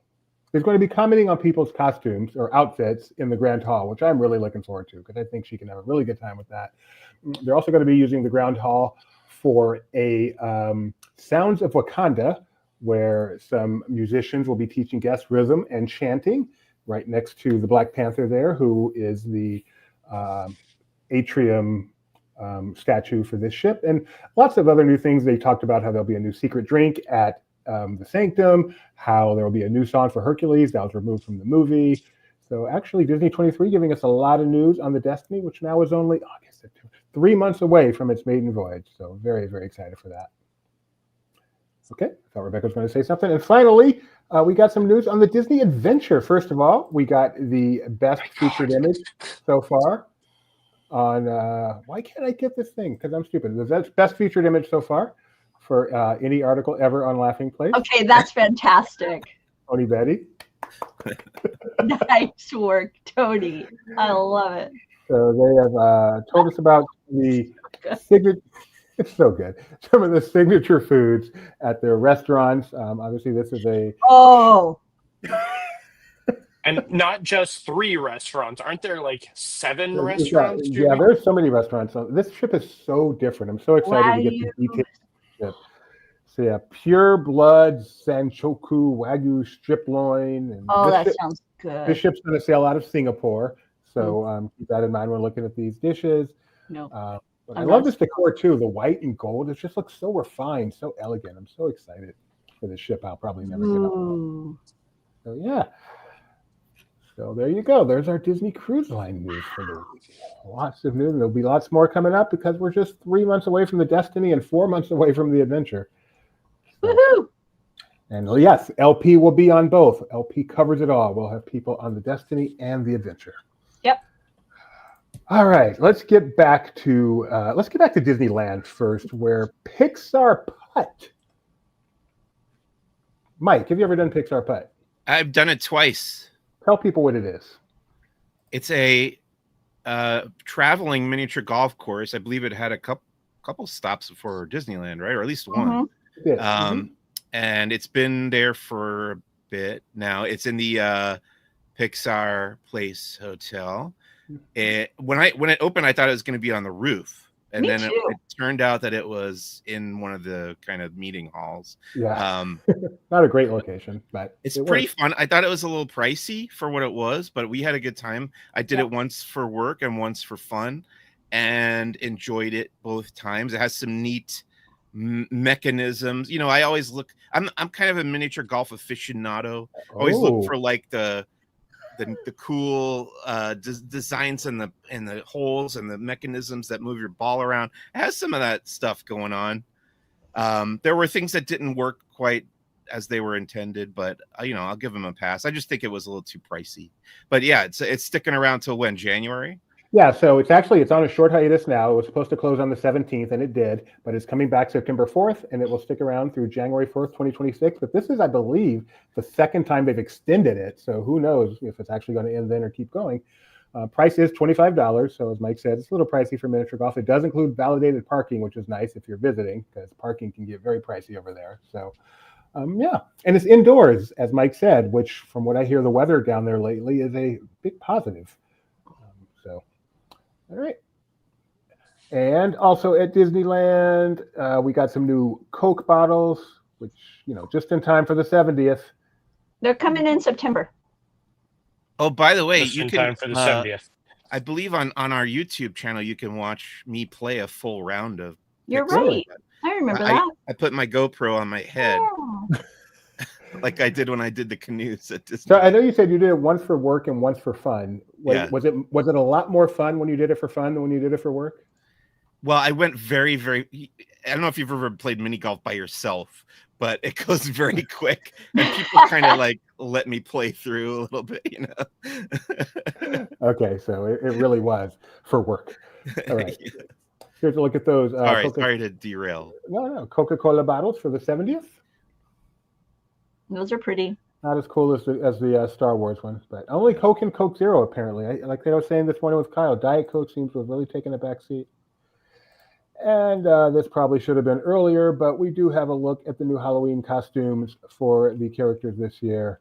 [SPEAKER 1] Is going to be commenting on people's costumes or outfits in the Grand Hall, which I'm really looking forward to because I think she can have a really good time with that. They're also going to be using the Grand Hall for a Sounds of Wakanda, where some musicians will be teaching guests rhythm and chanting right next to the Black Panther there, who is the atrium statue for this ship. And lots of other new things. They talked about how there'll be a new secret drink at the Sanctum, how there will be a new song for Hercules that was removed from the movie. So actually Disney 23 giving us a lot of news on the Destiny, which now is only 3 months away from its maiden voyage. So very, very excited for that. Okay, I thought Rebecca was going to say something. And finally, we got some news on the Disney Adventure. First of all, we got the best featured image so far on, why can't I get this thing? Because I'm stupid. The best featured image so far for any article ever on Laughing Place.
[SPEAKER 2] Okay, that's fantastic.
[SPEAKER 1] Tony Betty.
[SPEAKER 2] Nice work, Tony. I love it.
[SPEAKER 1] So they have told us about the signature. It's so good. Some of the signature foods at their restaurants. Obviously, this is a.
[SPEAKER 2] Oh.
[SPEAKER 4] And not just 3 restaurants. Aren't there like 7 restaurants?
[SPEAKER 1] Yeah, there's so many restaurants. This ship is so different. I'm so excited to get the details of the ship. So yeah, pure blood Sanchoku Wagyu strip loin. And
[SPEAKER 2] that sounds good.
[SPEAKER 1] This ship's going to sail out of Singapore. So keep that in mind when looking at these dishes.
[SPEAKER 2] No.
[SPEAKER 1] But I love this decor too. The white and gold. It just looks so refined, so elegant. I'm so excited for this ship. I'll probably never get up. So yeah. So there you go. There's our Disney Cruise Line news for the week. Lots of news. There'll be lots more coming up because we're just 3 months away from the Destiny and 4 months away from the Adventure. So,
[SPEAKER 2] woohoo!
[SPEAKER 1] And yes, LP will be on both. LP covers it all. We'll have people on the Destiny and the Adventure.
[SPEAKER 2] Yep.
[SPEAKER 1] All right, let's get back to Disneyland first, where Pixar Putt. Mike, have you ever done Pixar Putt?
[SPEAKER 3] I've done it twice.
[SPEAKER 1] Tell people what it is.
[SPEAKER 3] It's a traveling miniature golf course. I believe it had a couple stops before Disneyland, right? Or at least one. And it's been there for a bit now. It's in the Pixar Place Hotel. When it opened, I thought it was going to be on the roof, and then it turned out that it was in one of the kind of meeting halls.
[SPEAKER 1] Yeah, not a great location, but
[SPEAKER 3] it's pretty fun. I thought it was a little pricey for what it was, but we had a good time. I did it once for work and once for fun, and enjoyed it both times. It has some neat mechanisms. You know, I always look. I'm kind of a miniature golf aficionado. I always look for like the cool designs and the holes and the mechanisms that move your ball around. It has some of that stuff going on. There were things that didn't work quite as they were intended, but I'll give them a pass. I just think it was a little too pricey. But yeah, it's sticking around till when? January?
[SPEAKER 1] Yeah, so it's on a short hiatus now. It was supposed to close on the 17th, and it did, but it's coming back September 4th, and it will stick around through January 4th, 2026. But this is, I believe, the second time they've extended it, so who knows if it's actually going to end then or keep going. Price is $25, so as Mike said, it's a little pricey for miniature golf. It does include validated parking, which is nice if you're visiting, because parking can get very pricey over there. So, yeah, and it's indoors, as Mike said, which from what I hear, the weather down there lately is a big positive. All right. And also at Disneyland, we got some new Coke bottles, which, just in time for the 70th.
[SPEAKER 2] They're coming in September.
[SPEAKER 3] Oh, by the way,
[SPEAKER 4] just in time for the 70th.
[SPEAKER 3] I believe on our YouTube channel, you can watch me play a full round of.
[SPEAKER 2] You're right. I remember that.
[SPEAKER 3] I put my GoPro on my head. Oh. Like I did when I did the canoes at Disney.
[SPEAKER 1] So I know you said you did it once for work and once for fun. Was it a lot more fun when you did it for fun than when you did it for work?
[SPEAKER 3] Well, I went very, very. I don't know if you've ever played mini golf by yourself, but it goes very quick, and people kind of like let me play through a little bit,
[SPEAKER 1] Okay, so it really was for work. All right. Here's a look at those.
[SPEAKER 3] All right, sorry to derail.
[SPEAKER 1] No, Coca-Cola bottles for the 70th.
[SPEAKER 2] Those are pretty.
[SPEAKER 1] Not as cool as the Star Wars one, but only Coke and Coke Zero apparently. Like they were saying this morning with Kyle, Diet Coke seems to have really taken a back seat. And this probably should have been earlier, but we do have a look at the new Halloween costumes for the characters this year,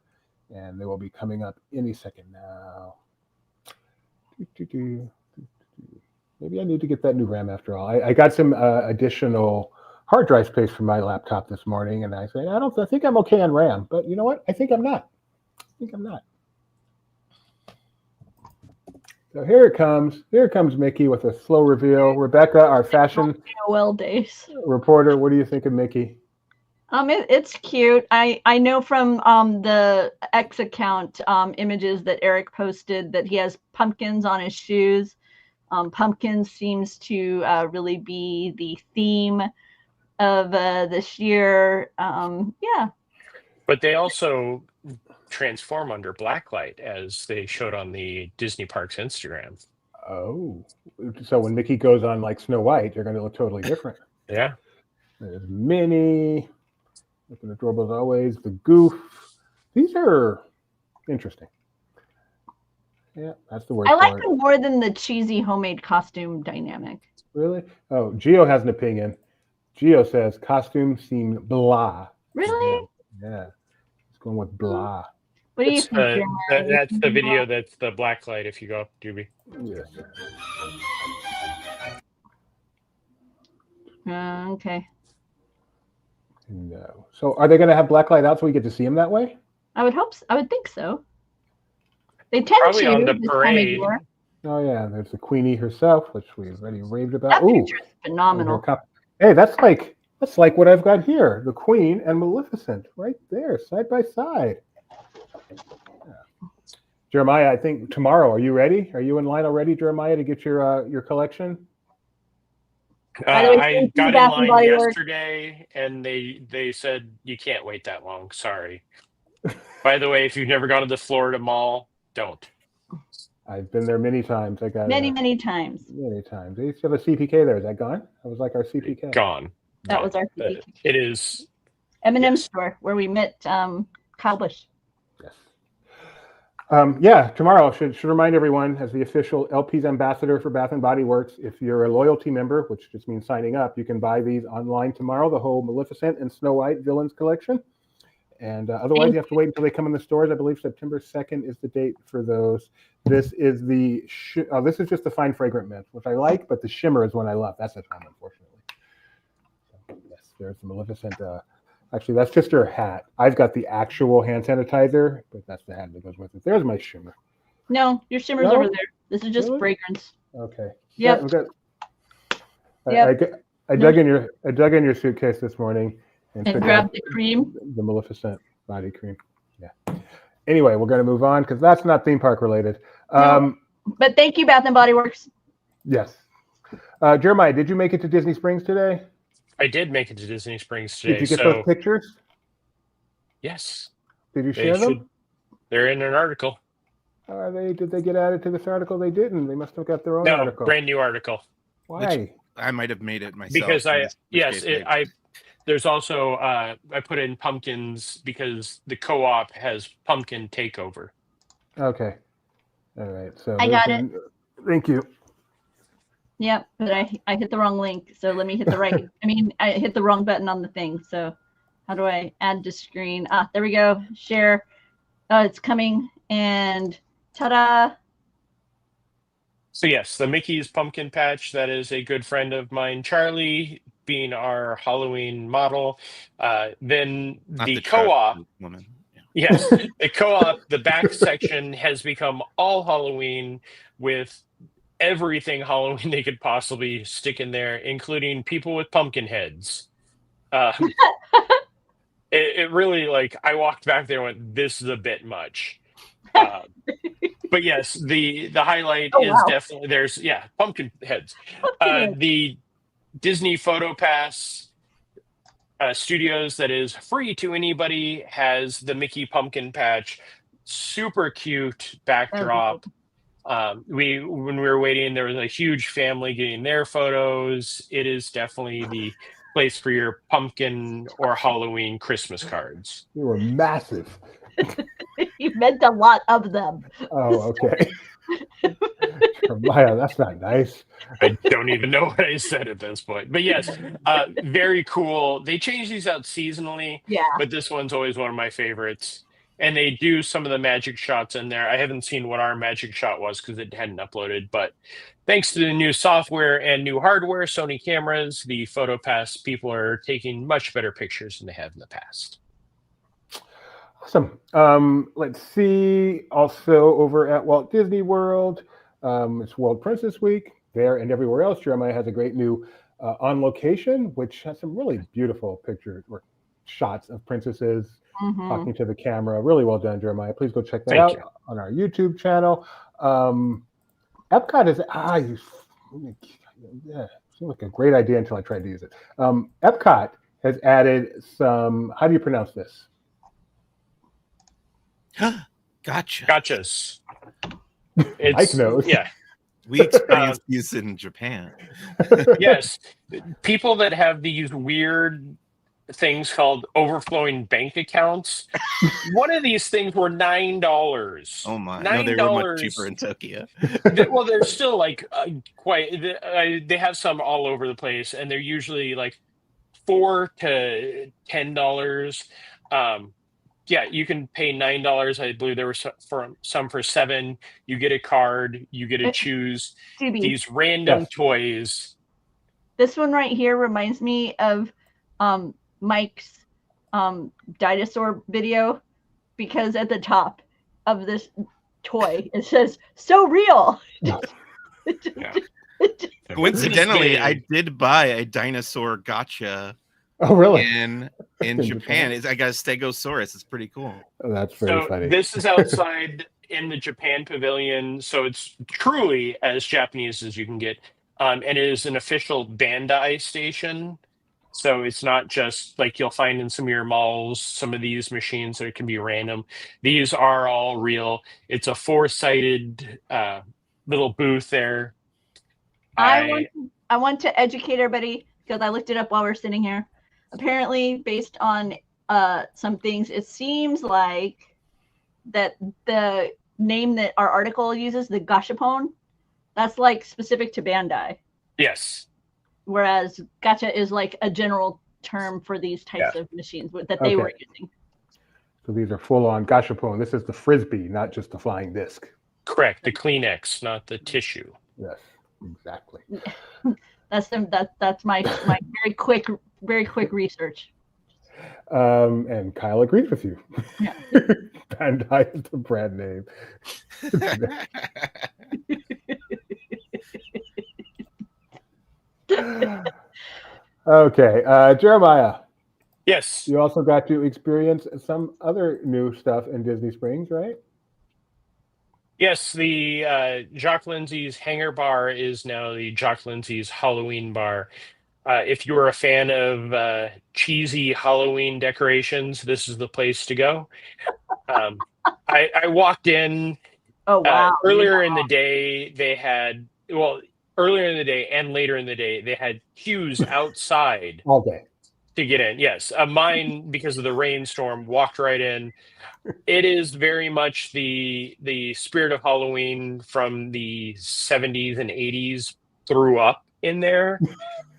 [SPEAKER 1] and they will be coming up any second now. Maybe I need to get that new RAM after all. I got some additional hard drive space for my laptop this morning, and I said, I think I'm okay on RAM, but you know what? I think I'm not. So here it comes. Here comes Mickey with a slow reveal. Rebecca, our fashion
[SPEAKER 2] AOL days
[SPEAKER 1] reporter, what do you think of Mickey?
[SPEAKER 2] It's cute. I know from the X account images that Eric posted that he has pumpkins on his shoes. Pumpkins seems to really be the theme of this year. Yeah.
[SPEAKER 4] But they also transform under blacklight, as they showed on the Disney Parks Instagram.
[SPEAKER 1] Oh, so when Mickey goes on like Snow White, they're going to look totally different.
[SPEAKER 4] Yeah.
[SPEAKER 1] There's Minnie, looking adorable as always. The Goof. These are interesting. Yeah, that's the word.
[SPEAKER 2] I like them more than the cheesy homemade costume dynamic.
[SPEAKER 1] Really? Oh, Gio has an opinion. Gio says costumes seem blah.
[SPEAKER 2] Really?
[SPEAKER 1] Yeah. He's going with blah.
[SPEAKER 2] What do you think?
[SPEAKER 4] That's the video. That's the blacklight. If you go up, Doobie.
[SPEAKER 1] Yes.
[SPEAKER 2] Okay.
[SPEAKER 1] No. So are they going to have blacklight out so we get to see him that way?
[SPEAKER 2] I would hope so. I would think so. They tend
[SPEAKER 4] Probably
[SPEAKER 2] to
[SPEAKER 4] on the
[SPEAKER 2] this
[SPEAKER 4] parade.
[SPEAKER 2] time of year.
[SPEAKER 1] Oh yeah, there's the Queenie herself, which we've already raved about.
[SPEAKER 2] That
[SPEAKER 1] Ooh,
[SPEAKER 2] picture is phenomenal.
[SPEAKER 1] hey, that's like what I've got here. The Queen and Maleficent, right there, side by side. Yeah. Jeremiah, I think tomorrow. Are you ready? Are you in line already, Jeremiah, to get your collection?
[SPEAKER 2] By the way,
[SPEAKER 4] I
[SPEAKER 2] thank you,
[SPEAKER 4] got in
[SPEAKER 2] Bath and
[SPEAKER 4] line
[SPEAKER 2] Body Works.
[SPEAKER 4] yesterday, and they said you can't wait that long. Sorry. By the way, if you've never gone to the Florida Mall, don't.
[SPEAKER 1] I've been there many times. I got
[SPEAKER 2] Many times.
[SPEAKER 1] Many times. They used to have a CPK there. Is that gone? That was like our CPK.
[SPEAKER 4] Gone.
[SPEAKER 2] That was our CPK.
[SPEAKER 4] It is
[SPEAKER 2] M&M store where we met Kyle Busch.
[SPEAKER 1] Yes. Yeah, tomorrow should remind everyone, as the official LP's ambassador for Bath and Body Works, if you're a loyalty member, which just means signing up, you can buy these online tomorrow, the whole Maleficent and Snow White villains collection. And otherwise, you have to wait until they come in the stores. I believe September 2nd is the date for those. This is this is just the fine fragrant mint, which I like, but the shimmer is one I love. That's at home, unfortunately. So, yes, there's the Maleficent. Actually, that's just her hat. I've got the actual hand sanitizer, but that's the hat that goes with it. There's my shimmer.
[SPEAKER 2] No, your shimmer's over there. This is just
[SPEAKER 1] Really?
[SPEAKER 2] fragrance.
[SPEAKER 1] Okay.
[SPEAKER 2] Yep.
[SPEAKER 1] I dug in your suitcase this morning and
[SPEAKER 2] grabbed the cream.
[SPEAKER 1] The Maleficent body cream. Yeah. Anyway, we're going to move on because that's not theme park related.
[SPEAKER 2] No, but thank you, Bath and Body Works.
[SPEAKER 1] Yes. Jeremiah, did you make it to Disney Springs today?
[SPEAKER 4] I did make it to Disney Springs today.
[SPEAKER 1] Did you get those pictures?
[SPEAKER 4] Yes.
[SPEAKER 1] Did you share them?
[SPEAKER 4] They're in an article.
[SPEAKER 1] Did they get added to this article? They didn't. They must have got their own article.
[SPEAKER 4] Brand new article.
[SPEAKER 1] Why?
[SPEAKER 3] I might have made it myself.
[SPEAKER 4] Because there's also I put in pumpkins because the co-op has pumpkin takeover.
[SPEAKER 1] Okay. All right. So
[SPEAKER 2] I got it.
[SPEAKER 1] Thank you.
[SPEAKER 2] Yep, but I hit the wrong link. So let me hit the right. I hit the wrong button on the thing. So how do I add to screen? There we go. Share. It's coming and ta-da.
[SPEAKER 4] So yes, the Mickey's pumpkin patch. That is a good friend of mine, Charlie, being our Halloween model. Then the co-op.
[SPEAKER 3] Woman.
[SPEAKER 4] Yeah. Yes, the co-op. The back section has become all Halloween with everything Halloween they could possibly stick in there, including people with pumpkin heads. It really, like, I walked back there and went, this is a bit much. But yes, the highlight is definitely there's pumpkin heads. The Disney Photo Pass Studios that is free to anybody has the Mickey pumpkin patch. Super cute backdrop. When we were waiting, there was a huge family getting their photos. It is definitely the place for your pumpkin or Halloween Christmas cards.
[SPEAKER 1] They were massive.
[SPEAKER 2] You meant a lot of them.
[SPEAKER 1] Oh, okay. Jeremiah, that's not nice.
[SPEAKER 4] I don't even know what I said at this point. But yes, very cool. They change these out seasonally,
[SPEAKER 2] Yeah.
[SPEAKER 4] but this one's always one of my favorites. And they do some of the magic shots in there. I haven't seen what our magic shot was because it hadn't uploaded. But thanks to the new software and new hardware, Sony cameras, the PhotoPass people are taking much better pictures than they have in the past.
[SPEAKER 1] Awesome. Let's see. Also over at Walt Disney World, it's World Princess Week. There and everywhere else, Jeremiah has a great new On Location, which has some really beautiful pictures or shots of princesses talking to the camera. Really well done, Jeremiah. Please go check that out on our YouTube channel. Epcot is yeah, seemed like a great idea until I tried to use it. Epcot has added some. How do you pronounce this?
[SPEAKER 3] Gotcha.
[SPEAKER 4] Gotchas.
[SPEAKER 1] Mike knows.
[SPEAKER 4] Yeah.
[SPEAKER 3] We experienced these in Japan.
[SPEAKER 4] Yes. People that have these weird things called overflowing bank accounts. One of these things were $9.
[SPEAKER 3] Oh my!
[SPEAKER 4] $9.
[SPEAKER 3] No, they were much cheaper in Tokyo.
[SPEAKER 4] Well, they're still like quite. They have some all over the place, and they're usually like $4 to $10. Yeah, you can pay $9. I believe there were some for $7. You get a card. You get to choose these random toys.
[SPEAKER 2] This one right here reminds me of Mike's dinosaur video, because at the top of this toy it says "so real."
[SPEAKER 3] Coincidentally, I did buy a dinosaur gotcha.
[SPEAKER 1] Oh, really?
[SPEAKER 3] In Japan. I got a Stegosaurus. It's pretty cool.
[SPEAKER 1] Oh, that's very funny.
[SPEAKER 4] This is outside in the Japan pavilion, so it's truly as Japanese as you can get. And it is an official Bandai station. So it's not just like you'll find in some of your malls, some of these machines that can be random. These are all real. It's a 4-sided little booth there.
[SPEAKER 2] I want to educate everybody, because I looked it up while we're sitting here. Apparently, based on some things, it seems like that the name that our article uses, the gashapon, that's like specific to Bandai.
[SPEAKER 4] Yes.
[SPEAKER 2] Whereas gacha is like a general term for these types of machines that they were using.
[SPEAKER 1] So these are full-on gashapon. This is the frisbee, not just the flying disc.
[SPEAKER 4] Correct. The Kleenex, not the tissue.
[SPEAKER 1] Yes, exactly.
[SPEAKER 2] That's my very quick research.
[SPEAKER 1] And Kyle agrees with you.
[SPEAKER 2] Yeah.
[SPEAKER 1] Bandai is the brand name. Okay, Jeremiah.
[SPEAKER 4] Yes.
[SPEAKER 1] You also got to experience some other new stuff in Disney Springs, right?
[SPEAKER 4] Yes, the Jock Lindsay's Hangar Bar is now the Jock Lindsay's Halloween Bar. If you're a fan of cheesy Halloween decorations, this is the place to go. I walked in earlier in the day. They had, earlier in the day and later in the day, they had queues outside
[SPEAKER 1] all day
[SPEAKER 4] to get in. Yes, mine, because of the rainstorm, walked right in. It is very much the spirit of Halloween from the 70s and 80s threw up in there.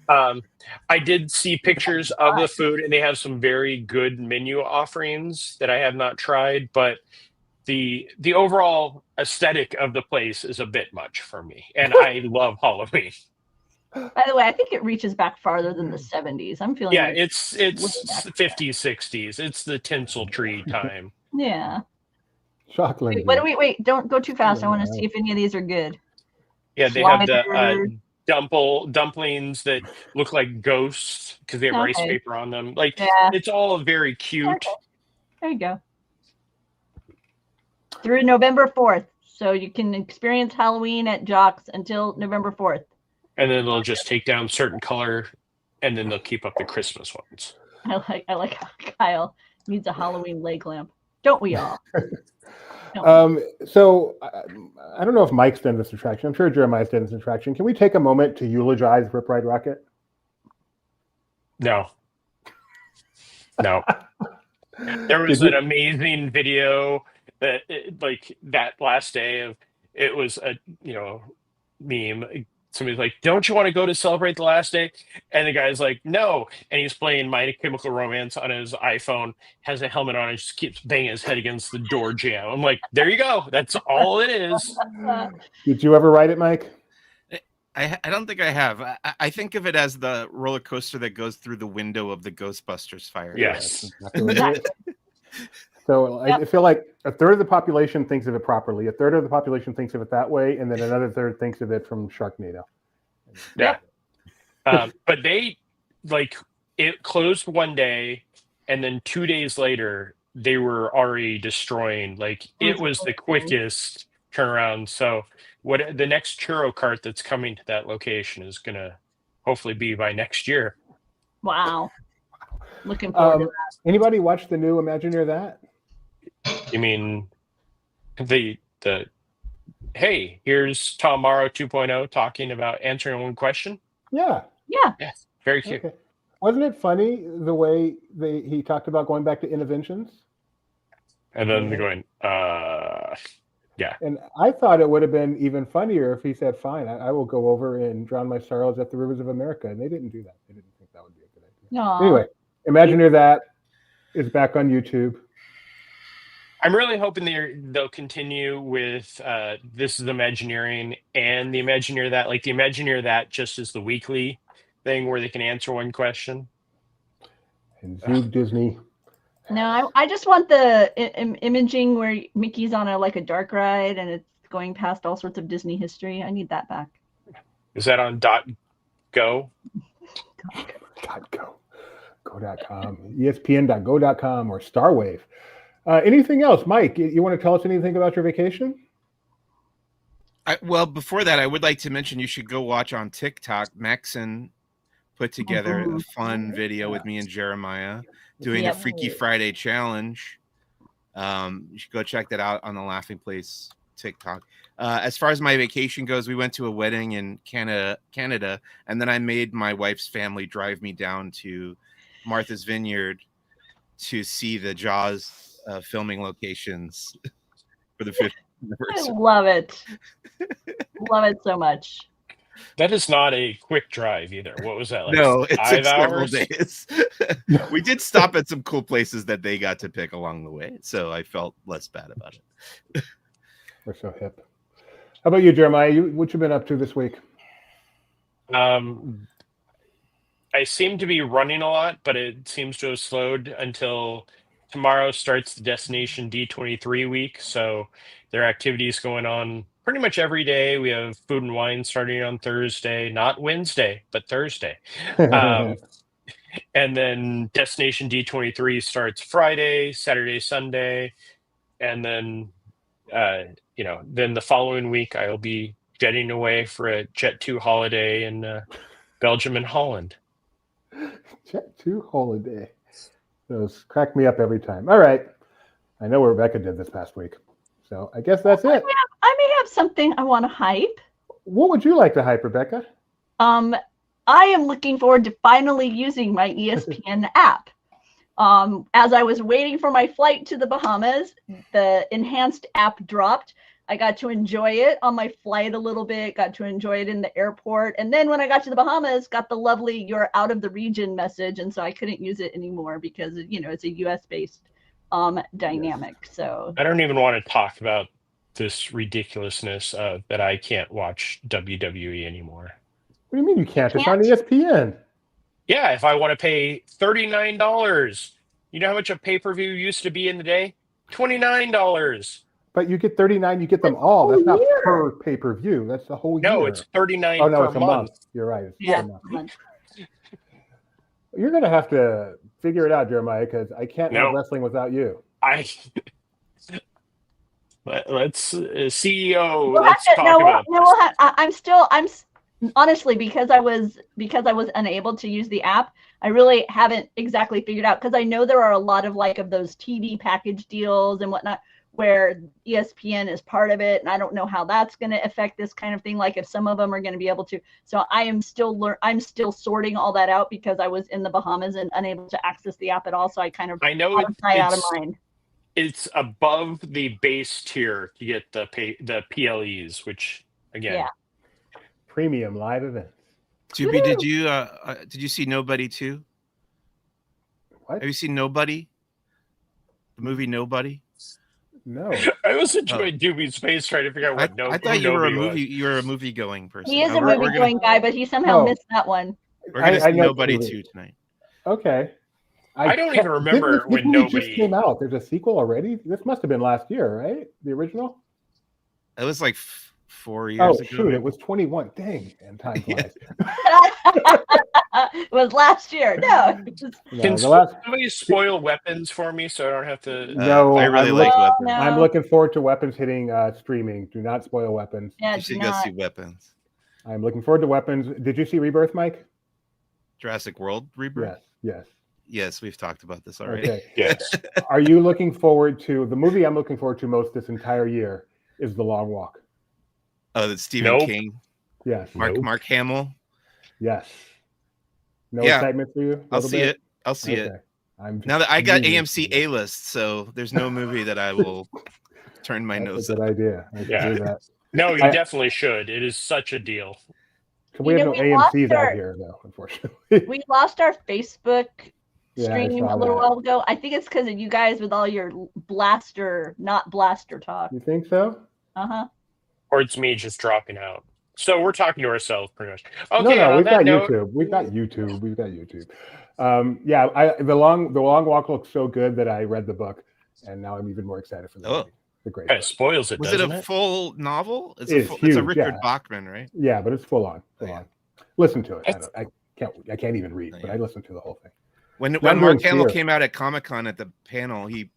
[SPEAKER 4] I did see pictures of the food, and they have some very good menu offerings that I have not tried, but the overall aesthetic of the place is a bit much for me, and I love Halloween.
[SPEAKER 2] By the way, I think it reaches back farther than the 70s. I'm feeling
[SPEAKER 4] it's 50s, 60s. It's the tinsel tree time.
[SPEAKER 2] Yeah.
[SPEAKER 1] Chocolate.
[SPEAKER 2] Wait, don't go too fast. I want to see if any of these are good.
[SPEAKER 4] Yeah, they have the dumplings that look like ghosts because they have rice paper on them. It's all very cute.
[SPEAKER 2] Okay. There you go. Through November 4th. So you can experience Halloween at Jock's until November 4th.
[SPEAKER 4] And then they'll just take down certain color, and then they'll keep up the Christmas ones.
[SPEAKER 2] I like how Kyle needs a Halloween leg lamp. Don't we all?
[SPEAKER 1] So I don't know if Mike's done this attraction. I'm sure Jeremiah's done this attraction. Can we take a moment to eulogize Rip Ride Rocket?
[SPEAKER 4] No. There was
[SPEAKER 1] Did
[SPEAKER 4] an
[SPEAKER 1] you-
[SPEAKER 4] amazing video that like that last day of it was a meme. Somebody's like, "Don't you want to go to celebrate the last day?" And the guy's like, "No," and he's playing My Chemical Romance on his iPhone, has a helmet on, and just keeps banging his head against the door jamb. I'm like, there you go. That's all it is.
[SPEAKER 1] Did you ever ride it, Mike?
[SPEAKER 3] I don't think I have. I think of it as the roller coaster that goes through the window of the Ghostbusters fire.
[SPEAKER 4] Yes.
[SPEAKER 1] That's exactly what it is. So I feel like a third of the population thinks of it properly. A third of the population thinks of it that way, and then another third thinks of it from Sharknado.
[SPEAKER 4] Yeah. But they it closed one day, and then 2 days later they were already destroying. Like it was the quickest turnaround. So what the next churro cart that's coming to that location is gonna hopefully be by next year.
[SPEAKER 2] Wow. Looking forward to that.
[SPEAKER 1] Anybody watch the new Imagineer That?
[SPEAKER 4] You mean the hey, here's Tom Morrow 2.0 talking about answering one question?
[SPEAKER 1] Yeah.
[SPEAKER 2] Yeah.
[SPEAKER 4] Yes, very cute.
[SPEAKER 1] Okay. Wasn't it funny the way he talked about going back to interventions?
[SPEAKER 4] And then they're going,
[SPEAKER 1] And I thought it would have been even funnier if he said, "Fine, I will go over and drown my sorrows at the rivers of America." And they didn't do that. They didn't think that would be a good idea.
[SPEAKER 2] Aw.
[SPEAKER 1] Anyway, Imagineer That is back on YouTube.
[SPEAKER 4] I'm really hoping they'll continue with This is Imagineering and the Imagineer That. Like the Imagineer That just is the weekly thing where they can answer one question.
[SPEAKER 1] And Zoo Disney.
[SPEAKER 2] No, I just want the imaging where Mickey's on a dark ride and it's going past all sorts of Disney history. I need that back.
[SPEAKER 4] Is that on .go?
[SPEAKER 1] Go.com, ESPN.go.com, or Starwave. Anything else, Mike? You want to tell us anything about your vacation?
[SPEAKER 3] Well, before that, I would like to mention you should go watch on TikTok. Maxon put together a fun video with me and Jeremiah doing a Freaky Friday challenge. You should go check that out on the Laughing Place TikTok. As far as my vacation goes, we went to a wedding in Canada, and then I made my wife's family drive me down to Martha's Vineyard to see the Jaws filming locations for the 50th anniversary.
[SPEAKER 2] I love it. Love it so much.
[SPEAKER 4] That is not a quick drive either. What was that? Like
[SPEAKER 3] No, it
[SPEAKER 4] 5
[SPEAKER 3] took several
[SPEAKER 4] hours?
[SPEAKER 3] days. We did stop at some cool places that they got to pick along the way, so I felt less bad about it.
[SPEAKER 1] We're so hip. How about you, Jeremiah? What you been up to this week?
[SPEAKER 4] I seem to be running a lot, but it seems to have slowed until tomorrow starts the Destination D23 week. So there are activities going on pretty much every day. We have food and wine starting on Thursday, not Wednesday, but Thursday. And then Destination D23 starts Friday, Saturday, Sunday. And then, then the following week, I'll be jetting away for a Jet2 holiday in Belgium and Holland.
[SPEAKER 1] Jet2 holiday. Those crack me up every time. All right. I know what Rebecca did this past week. So I guess that's it.
[SPEAKER 2] I may have something I want to hype.
[SPEAKER 1] What would you like to hype, Rebecca?
[SPEAKER 2] I am looking forward to finally using my ESPN app. As I was waiting for my flight to the Bahamas, the enhanced app dropped. I got to enjoy it on my flight a little bit, got to enjoy it in the airport. And then when I got to the Bahamas, got the lovely "you're out of the region" message. And so I couldn't use it anymore because, it's a US-based dynamic. So
[SPEAKER 4] I don't even want to talk about this ridiculousness that I can't watch WWE anymore.
[SPEAKER 1] What do you mean you can't? It's on ESPN.
[SPEAKER 4] Yeah, if I want to pay $39, you know how much a pay-per-view used to be in the day? $29.
[SPEAKER 1] But you get 39, you get them all. That's not per pay-per-view. That's the whole year.
[SPEAKER 4] No, it's $39
[SPEAKER 1] Oh, no,
[SPEAKER 4] per
[SPEAKER 1] it's a
[SPEAKER 4] month.
[SPEAKER 1] month. You're right. It's
[SPEAKER 2] yeah,
[SPEAKER 1] a month. You're going to have to figure it out, Jeremiah, because I can't have wrestling without you.
[SPEAKER 4] Let's CEO. Let's talk about this.
[SPEAKER 2] I'm honestly, because I was unable to use the app, I really haven't exactly figured out, because I know there are a lot of those TV package deals and whatnot where ESPN is part of it, and I don't know how that's going to affect this kind of thing. Like if some of them are going to be able to. So I am still I'm still sorting all that out because I was in the Bahamas and unable to access the app at all. So I kind of
[SPEAKER 4] I know
[SPEAKER 2] out of sight, out of mind.
[SPEAKER 4] It's above the base tier to get the PLEs, which again,
[SPEAKER 2] Yeah.
[SPEAKER 1] Premium live events.
[SPEAKER 3] Juby, did you see Nobody too?
[SPEAKER 1] What?
[SPEAKER 3] Have you seen Nobody? The movie Nobody?
[SPEAKER 1] No.
[SPEAKER 4] I was enjoying Doobie's face trying to figure out what
[SPEAKER 3] I thought you were a
[SPEAKER 4] Nobody
[SPEAKER 3] movie. You were a movie going person.
[SPEAKER 2] He is a
[SPEAKER 3] We're
[SPEAKER 2] movie
[SPEAKER 3] gonna-
[SPEAKER 2] going guy, but he somehow missed that one.
[SPEAKER 3] We're gonna
[SPEAKER 1] I
[SPEAKER 3] see
[SPEAKER 1] know
[SPEAKER 3] Nobody
[SPEAKER 1] the movie.
[SPEAKER 3] too tonight.
[SPEAKER 1] Okay.
[SPEAKER 4] I don't even remember
[SPEAKER 1] this
[SPEAKER 4] when
[SPEAKER 1] movie
[SPEAKER 4] Nobody
[SPEAKER 1] just came out. There's a sequel already. This must have been last year, right? The original.
[SPEAKER 3] It was like 4 years
[SPEAKER 1] Oh
[SPEAKER 3] ago.
[SPEAKER 1] shoot! It was 21. Dang, and time flies.
[SPEAKER 2] It was last year. No.
[SPEAKER 4] Can
[SPEAKER 1] the last.
[SPEAKER 4] somebody spoil weapons for me so I don't have to?
[SPEAKER 1] No,
[SPEAKER 3] I really
[SPEAKER 1] I'm
[SPEAKER 3] like
[SPEAKER 1] look-
[SPEAKER 3] Weapons.
[SPEAKER 2] No.
[SPEAKER 1] I'm looking forward to Weapons hitting streaming. Do not spoil Weapons.
[SPEAKER 2] Yeah,
[SPEAKER 3] You should
[SPEAKER 2] do
[SPEAKER 3] go
[SPEAKER 2] not.
[SPEAKER 3] see Weapons.
[SPEAKER 1] I'm looking forward to Weapons. Did you see Rebirth, Mike?
[SPEAKER 3] Jurassic World Rebirth.
[SPEAKER 1] Yes. Yes.
[SPEAKER 3] Yes, we've talked about this already.
[SPEAKER 1] Okay.
[SPEAKER 4] Yes.
[SPEAKER 1] Are you looking forward to the movie? I'm looking forward to most this entire year is The Long Walk.
[SPEAKER 3] Oh, that's Stephen
[SPEAKER 4] Nope.
[SPEAKER 3] King.
[SPEAKER 1] Yes.
[SPEAKER 3] Mark Hamill.
[SPEAKER 1] Yes. No
[SPEAKER 3] Yeah.
[SPEAKER 1] excitement for you?
[SPEAKER 3] I'll see it. I'll see it.
[SPEAKER 1] I'm
[SPEAKER 3] Now that I got
[SPEAKER 1] really
[SPEAKER 3] AMC
[SPEAKER 1] excited.
[SPEAKER 3] A-list, so there's no movie that I will turn my
[SPEAKER 1] That's
[SPEAKER 3] nose
[SPEAKER 1] a
[SPEAKER 3] up.
[SPEAKER 1] good idea. I should
[SPEAKER 4] Yeah.
[SPEAKER 1] do that.
[SPEAKER 4] No, you
[SPEAKER 1] I-
[SPEAKER 4] definitely should. It is such a deal.
[SPEAKER 1] We
[SPEAKER 2] You
[SPEAKER 1] have
[SPEAKER 2] know,
[SPEAKER 1] no
[SPEAKER 2] we lost
[SPEAKER 1] AMCs
[SPEAKER 2] our-
[SPEAKER 1] out here, though, unfortunately.
[SPEAKER 2] We lost our Facebook
[SPEAKER 1] Yeah, I
[SPEAKER 2] stream
[SPEAKER 1] saw
[SPEAKER 2] a little
[SPEAKER 1] that.
[SPEAKER 2] while ago. I think it's because of you guys with all your not blaster talk.
[SPEAKER 1] You think so?
[SPEAKER 2] Uh-huh.
[SPEAKER 4] Or it's me just dropping out. So we're talking to ourselves pretty much. Okay,
[SPEAKER 1] No,
[SPEAKER 4] on
[SPEAKER 1] we've
[SPEAKER 4] that
[SPEAKER 1] got
[SPEAKER 4] note,
[SPEAKER 1] YouTube. We've got YouTube. Yeah, the long walk looks so good that I read the book, and now I'm even more excited for the
[SPEAKER 3] Oh.
[SPEAKER 1] movie. It's a great
[SPEAKER 4] kind of
[SPEAKER 1] book.
[SPEAKER 4] spoils it,
[SPEAKER 3] Was it
[SPEAKER 4] doesn't
[SPEAKER 3] a full novel? It's
[SPEAKER 1] It's
[SPEAKER 3] it's a
[SPEAKER 1] huge,
[SPEAKER 3] Richard
[SPEAKER 1] yeah.
[SPEAKER 3] Bachman, right?
[SPEAKER 1] Yeah, but it's full on.
[SPEAKER 3] Oh, yeah.
[SPEAKER 1] Listen to it. I can't even read,
[SPEAKER 3] Oh,
[SPEAKER 1] but
[SPEAKER 3] yeah.
[SPEAKER 1] I listened to the whole thing.
[SPEAKER 3] When
[SPEAKER 1] I'm
[SPEAKER 3] Mark
[SPEAKER 1] doing
[SPEAKER 3] Hamill
[SPEAKER 1] Fear.
[SPEAKER 3] came out at Comic-Con at the panel, he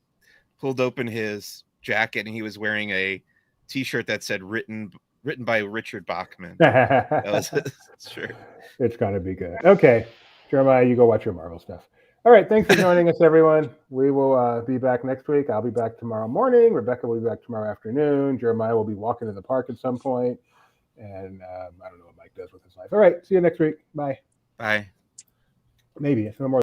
[SPEAKER 3] pulled open his jacket and he was wearing a T-shirt that said "written by Richard Bachman." That was sure.
[SPEAKER 1] It's gonna be good. Okay, Jeremiah, you go watch your Marvel stuff. All right, thanks for joining us, everyone. We will be back next week. I'll be back tomorrow morning. Rebecca will be back tomorrow afternoon. Jeremiah will be walking to the park at some point, and I don't know what Mike does with his life. All right, see you next week. Bye.
[SPEAKER 3] Bye.
[SPEAKER 1] Maybe it's no more.